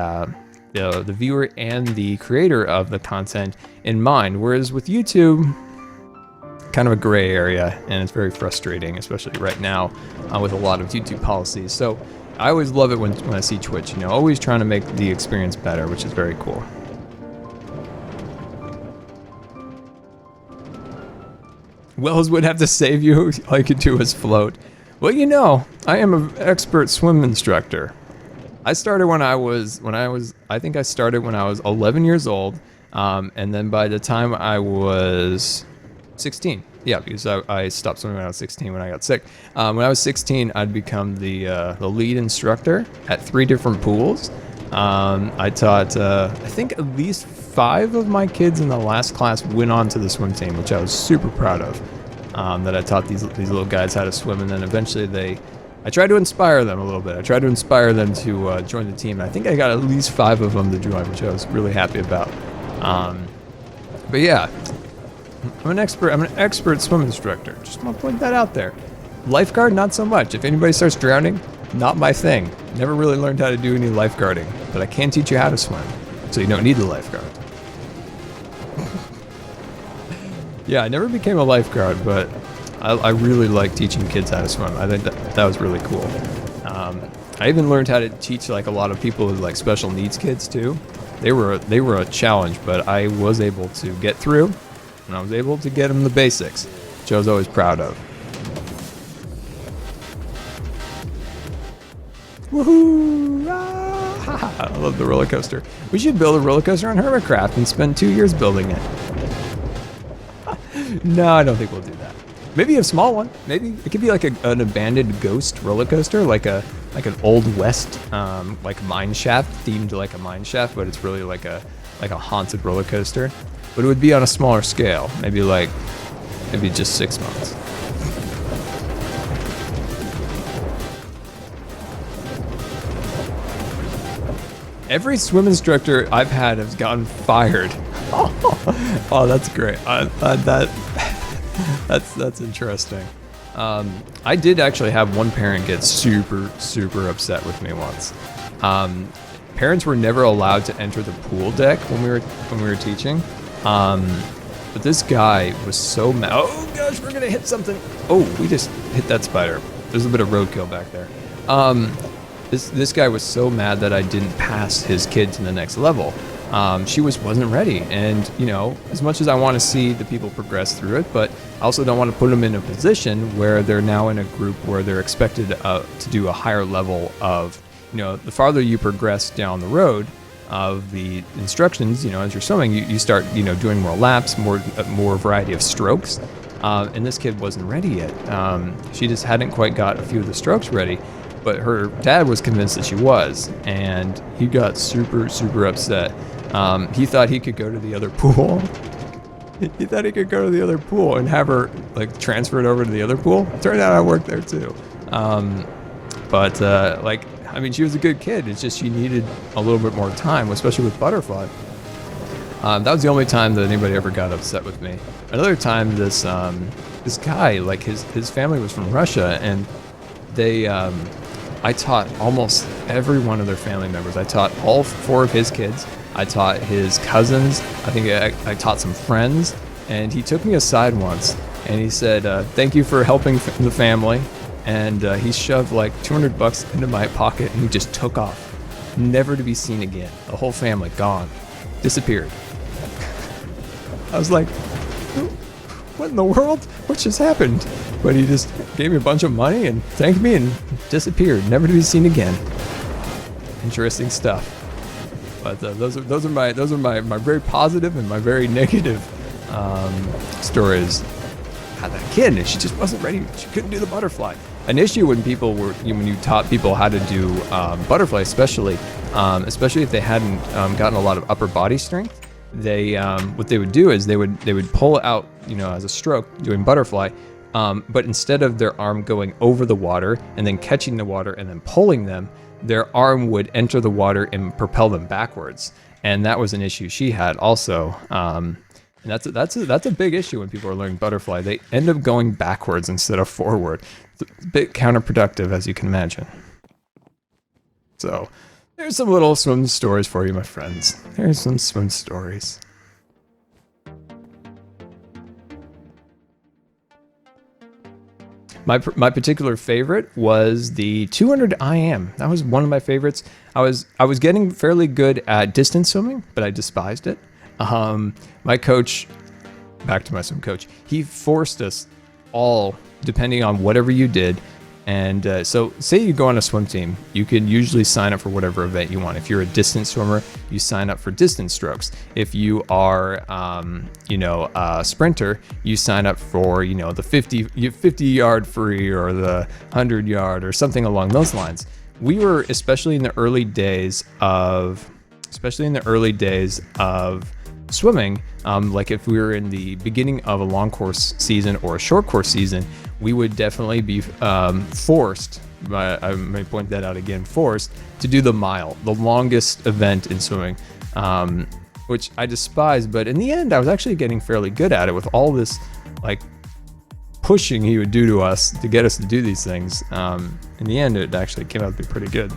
viewer and the creator of the content in mind, whereas with YouTube, kind of a gray area, and it's very frustrating, especially right now with a lot of YouTube policies. So I always love it when I see Twitch, always trying to make the experience better, which is very cool. Wells would have to save you. All you could do is float. Well, I am an expert swim instructor. I started when I was 11 years old, and then by the time I was 16, yeah, because I stopped swimming when I was 16 when I got sick. When I was 16, I'd become the lead instructor at 3 different pools. I taught, I think at least 5 of my kids in the last class went on to the swim team, which I was super proud of. That I taught these little guys how to swim, and then eventually I tried to inspire them a little bit. I tried to inspire them to join the team. And I think I got at least 5 of them to join, which I was really happy about. But yeah, I'm an expert swim instructor. Just want to point that out there. Lifeguard, not so much. If anybody starts drowning, not my thing. Never really learned how to do any lifeguarding, but I can teach you how to swim, so you don't need the lifeguard. Yeah, I never became a lifeguard, but I really like teaching kids how to swim. I think that was really cool. I even learned how to teach like a lot of people with like special needs kids too. They were a challenge, but I was able to get through, and I was able to get them the basics, which I was always proud of. Woohoo! Ah, I love the roller coaster. We should build a roller coaster on Hermitcraft and spend 2 years building it. No, I don't think we'll do that. Maybe a small one. Maybe it could be like an abandoned ghost roller coaster, like an old west like mine shaft, themed like a mine shaft, but it's really like a haunted roller coaster. But it would be on a smaller scale, maybe just 6 months. Every swim instructor I've had has gotten fired. Oh, that's great. That's interesting. I did actually have one parent get super upset with me once. Parents were never allowed to enter the pool deck when we were teaching. But this guy was so mad. Oh gosh, we're gonna hit something. Oh, we just hit that spider. There's a bit of roadkill back there. This guy was so mad that I didn't pass his kid to the next level. She wasn't ready, and you know, as much as I want to see the people progress through it, but I also don't want to put them in a position where they're now in a group where they're expected to do a higher level of, you know, the farther you progress down the road of the instructions, you know, as you're swimming, you start, you know, doing more laps, more variety of strokes. And this kid wasn't ready yet. She just hadn't quite got a few of the strokes ready, but her dad was convinced that she was, and he got super upset. He thought he could go to the other pool. He thought he could go to the other pool and have her like transferred over to the other pool. Turned out I worked there too. Like, I mean, she was a good kid. It's just she needed a little bit more time, especially with butterfly. That was the only time that anybody ever got upset with me. Another time, this guy, like his family was from Russia, and they, I taught almost every one of their family members. I taught all 4 of his kids. I taught his cousins. I think I taught some friends. And he took me aside once, and he said, "Thank you for helping the family." And he shoved like $200 into my pocket, and he just took off, never to be seen again. The whole family gone, disappeared. I was like, what in the world? What just happened? But he just gave me a bunch of money and thanked me and disappeared, never to be seen again. Interesting stuff. But those are my very positive and my very negative stories. Had that kid, and she just wasn't ready. She couldn't do the butterfly. An issue when you taught people how to do butterfly, especially if they hadn't gotten a lot of upper body strength. They what they would do is they would pull out, you know, as a stroke doing butterfly, but instead of their arm going over the water and then catching the water and then pulling them, their arm would enter the water and propel them backwards. And that was an issue she had also. And that's a big issue when people are learning butterfly. They end up going backwards instead of forward. It's a bit counterproductive, as you can imagine. So there's some little swim stories for you, my friends. There's some swim stories. My particular favorite was the 200 IM. That was one of my favorites. I was getting fairly good at distance swimming, but I despised it. My coach, back to my swim coach, he forced us all, depending on whatever you did. And so say you go on a swim team, you can usually sign up for whatever event you want. If you're a distance swimmer, you sign up for distance strokes. If you are, a sprinter, you sign up for, you know, the 50-yard free or the 100-yard or something along those lines. We were, especially in the early days of swimming, like if we were in the beginning of a long course season or a short course season, we would definitely be forced, I may point that out again, forced to do the mile, the longest event in swimming, which I despise. But in the end, I was actually getting fairly good at it with all this like pushing he would do to us to get us to do these things. In the end, it actually came out to be pretty good.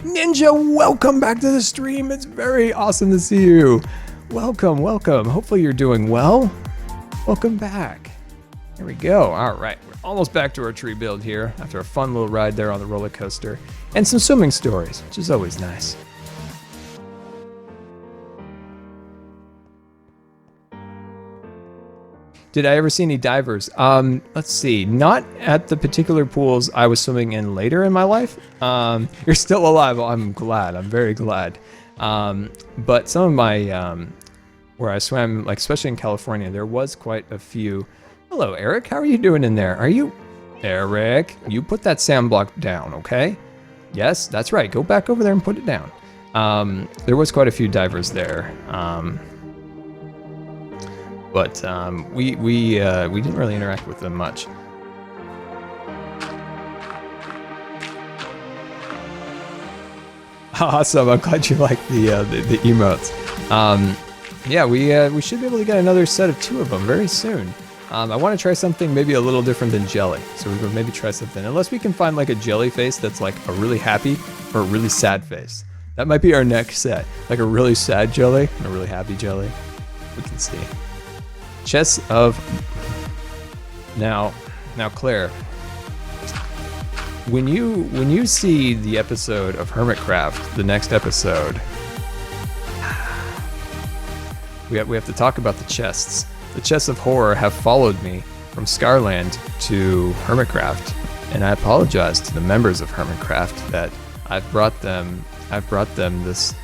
Ninja, welcome back to the stream. It's very awesome to see you. Welcome. Hopefully you're doing well. Welcome back. Here we go. All right, we're almost back to our tree build here after a fun little ride there on the roller coaster and some swimming stories, which is always nice. Did I ever see any divers? Let's see. Not at the particular pools I was swimming in later in my life. You're still alive. Well, I'm glad. I'm very glad. But some of my, where I swam, like especially in California, there was quite a few. Hello, Eric. How are you doing in there? Eric, you put that sand block down, okay? Yes, that's right. Go back over there and put it down. There was quite a few divers there. But we didn't really interact with them much. Awesome. I'm glad you like the emotes. Yeah, we should be able to get another set of 2 of them very soon. I want to try something maybe a little different than Jelly. So we will maybe try something. Unless we can find like a Jelly face that's like a really happy or a really sad face. That might be our next set. Like a really sad Jelly and a really happy Jelly. We can see. Chests of... Now Claire. When you see the episode of Hermitcraft, the next episode, we have to talk about the chests. The chests of horror have followed me from Scarland to Hermitcraft, and I apologize to the members of Hermitcraft that I've brought them this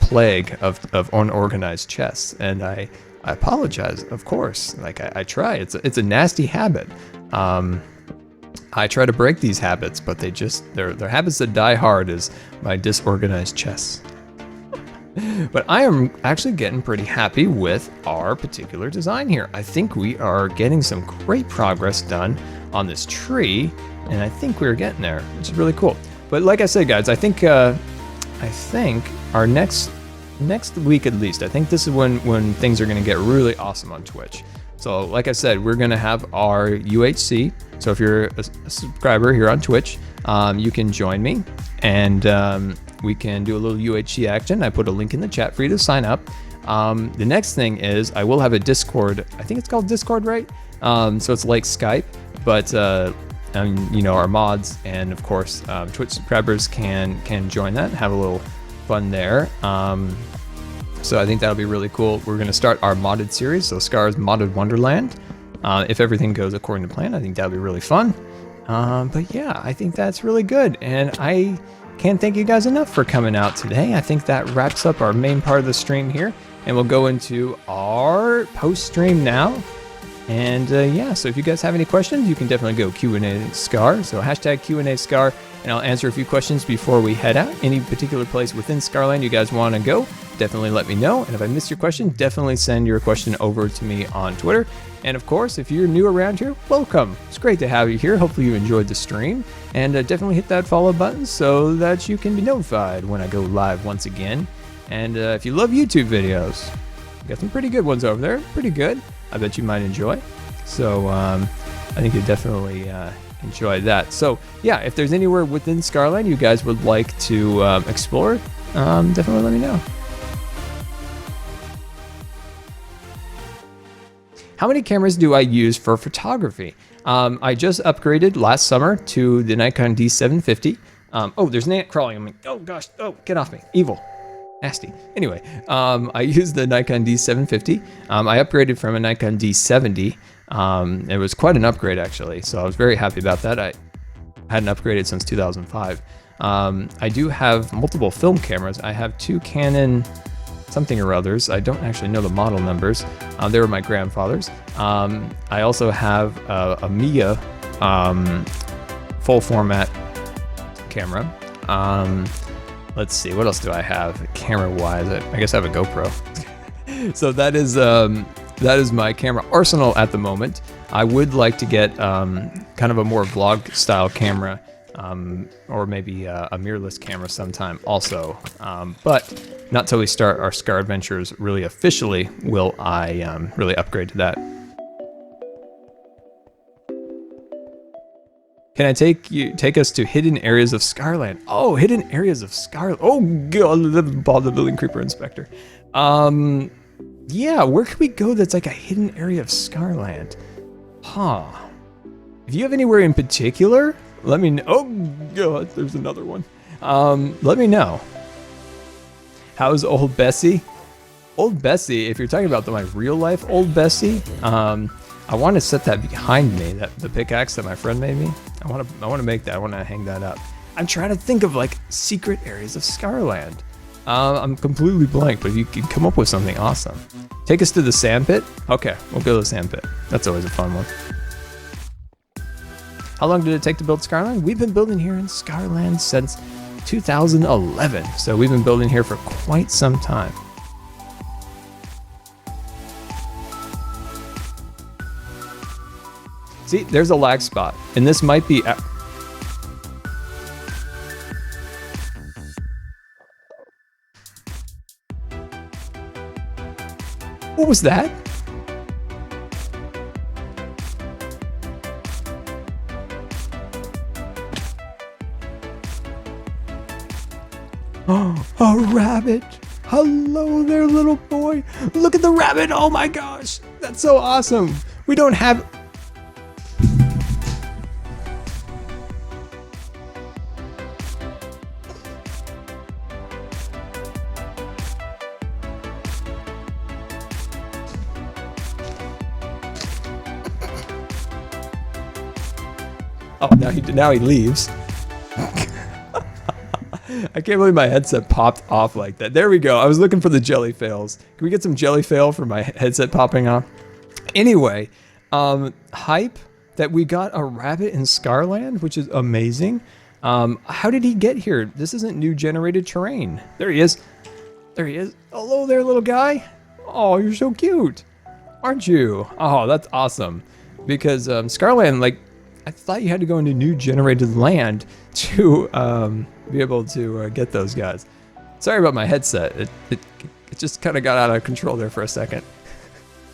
plague of unorganized chests, and I apologize, of course. Like I try. It's a nasty habit. I try to break these habits, but they're habits that die hard is my disorganized chests. But I am actually getting pretty happy with our particular design here. I think we are getting some great progress done on this tree, and I think we're getting there, which is really cool. But like I said, guys, I think our next week at least, I think this is when things are going to get really awesome on Twitch. So like I said, we're going to have our UHC. So if you're a subscriber here on Twitch, you can join me, and we can do a little UHC action. I put a link in the chat for you to sign up. The next thing is I will have a Discord. I think it's called Discord, right? So it's like Skype, but our mods and of course Twitch subscribers can join that and have a little fun there. So I think that'll be really cool. We're going to start our modded series, so Scar's Modded Wonderland. If everything goes according to plan, I think that'll be really fun. But yeah, I think that's really good, and I can't thank you guys enough for coming out today. I think that wraps up our main part of the stream here, and we'll go into our post-stream now. And yeah, so if you guys have any questions, you can definitely go Q&A Scar. So hashtag Q&A Scar, and I'll answer a few questions before we head out. Any particular place within Scarland you guys want to go, definitely let me know. And if I missed your question, definitely send your question over to me on Twitter. And of course, if you're new around here, welcome. It's great to have you here. Hopefully you enjoyed the stream. And definitely hit that follow button so that you can be notified when I go live once again. And if you love YouTube videos, got some pretty good ones over there. Pretty good. I bet you might enjoy. So I think you definitely enjoy that. So yeah, if there's anywhere within Scarland you guys would like to explore, definitely let me know. How many cameras do I use for photography? I just upgraded last summer to the Nikon D750. Oh, there's an ant crawling on me. Oh gosh, oh, get off me, evil. Nasty. Anyway, I used the Nikon D750. I upgraded from a Nikon D70. It was quite an upgrade actually, so I was very happy about that. I hadn't upgraded since 2005. I do have multiple film cameras. I have 2 Canon something or others. I don't actually know the model numbers. They were my grandfather's. I also have a Mia full format camera. Let's see, what else do I have camera-wise? I guess I have a GoPro. So that is my camera arsenal at the moment. I would like to get kind of a more vlog-style camera, or maybe a mirrorless camera sometime also. But not till we start our Scar adventures really officially will I really upgrade to that. Can I take us to hidden areas of Scarland? Oh, hidden areas of Scarland. Oh god, the building creeper inspector. Yeah, where could we go that's like a hidden area of Scarland? Huh. If you have anywhere in particular, let me know. Oh god, there's another one. Let me know. How's old Bessie? Old Bessie, if you're talking about my real life old Bessie, I want to set that behind me, the pickaxe that my friend made me. I want to make that. I want to hang that up. I'm trying to think of like secret areas of Scarland. I'm completely blank, but if you can come up with something awesome. Take us to the sand pit? Okay, we'll go to the sand pit. That's always a fun one. How long did it take to build Scarland? We've been building here in Scarland since 2011. So we've been building here for quite some time. See, there's a lag spot, and this might be... What was that? Oh, a rabbit. Hello there, little boy. Look at the rabbit. Oh my gosh. That's so awesome. We don't have... Oh, now he leaves. I can't believe my headset popped off like that. There we go. I was looking for the jelly fails. Can we get some jelly fail for my headset popping off? Anyway, hype that we got a rabbit in Scarland, which is amazing. How did he get here? This isn't new generated terrain. There he is. There he is. Hello there, little guy. Oh, you're so cute. Aren't you? Oh, that's awesome. Because Scarland, like, I thought you had to go into new generated land to be able to get those guys. Sorry about my headset. It just kind of got out of control there for a second.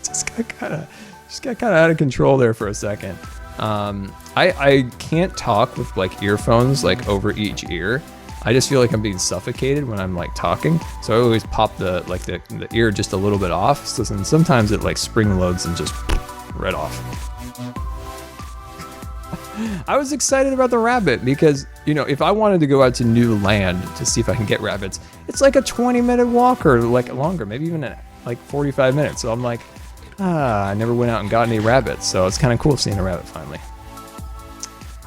just got kind of out of control there for a second. I can't talk with like earphones like over each ear. I just feel like I'm being suffocated when I'm like talking. So I always pop the ear just a little bit off. So then sometimes it like spring loads and just right off. I was excited about the rabbit because, you know, if I wanted to go out to new land to see if I can get rabbits, it's like a 20-minute walk or like longer, maybe even like 45 minutes. So I'm like, I never went out and got any rabbits. So it's kind of cool seeing a rabbit finally.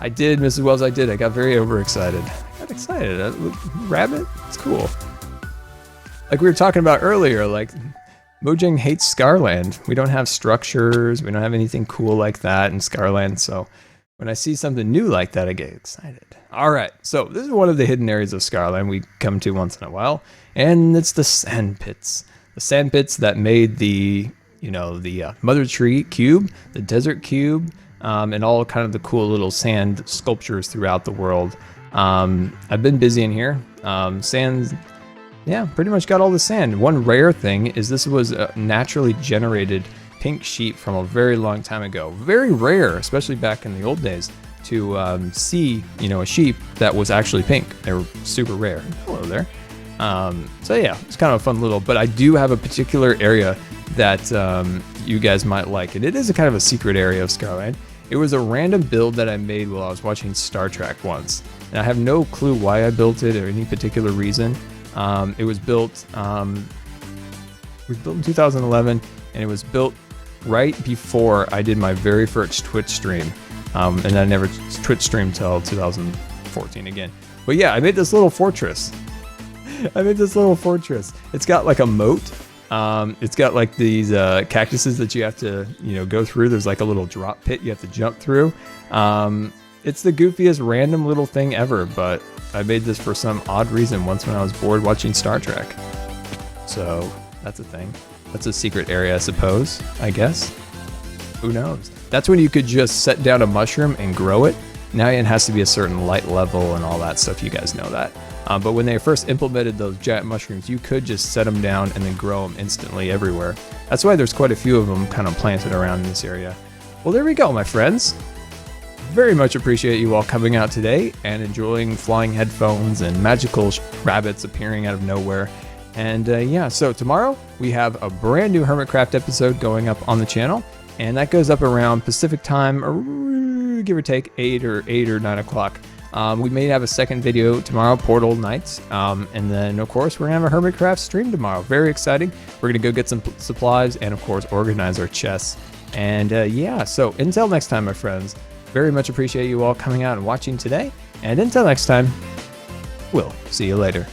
I did, Mrs. Wells, I did. I got very overexcited. I got excited. Rabbit? It's cool. Like we were talking about earlier, like Mojang hates Scarland. We don't have structures. We don't have anything cool like that in Scarland. So when I see something new like that, I get excited. All right, so this is one of the hidden areas of Scarland we come to once in a while, and it's the sand pits. The sand pits that made the, you know, the Mother Tree cube, the desert cube, and all kind of the cool little sand sculptures throughout the world. I've been busy in here. Sand, yeah, pretty much got all the sand. One rare thing is this was a naturally generated pink sheep from a very long time ago. Very rare, especially back in the old days, to see, you know, a sheep that was actually pink. They were super rare. Hello there. So yeah, it's kind of a fun little, but I do have a particular area that you guys might like, and it is a kind of a secret area of Scarland. It was a random build that I made while I was watching Star Trek once, and I have no clue why I built it or any particular reason. It was built in 2011, and it was built right before I did my very first Twitch stream, and I never Twitch streamed till 2014 again. But yeah, I made this little fortress. It's got like a moat. It's got like these cactuses that you have to, you know, go through. There's like a little drop pit you have to jump through. It's the goofiest random little thing ever, but I made this for some odd reason once when I was bored watching Star Trek. So that's a thing. That's a secret area, I suppose, I guess. Who knows? That's when you could just set down a mushroom and grow it. Now it has to be a certain light level and all that stuff. You guys know that. But when they first implemented those giant mushrooms, you could just set them down and then grow them instantly everywhere. That's why there's quite a few of them kind of planted around in this area. Well, there we go, my friends. Very much appreciate you all coming out today and enjoying flying headphones and magical rabbits appearing out of nowhere. And yeah, so tomorrow we have a brand new Hermitcraft episode going up on the channel, and that goes up around Pacific time, or give or take 8 or 9 o'clock. We may have a second video tomorrow, Portal Nights, and then of course we're gonna have a Hermitcraft stream tomorrow. Very exciting. We're gonna go get some supplies and of course organize our chests. And yeah, so until next time, my friends, very much appreciate you all coming out and watching today. And until next time, we'll see you later.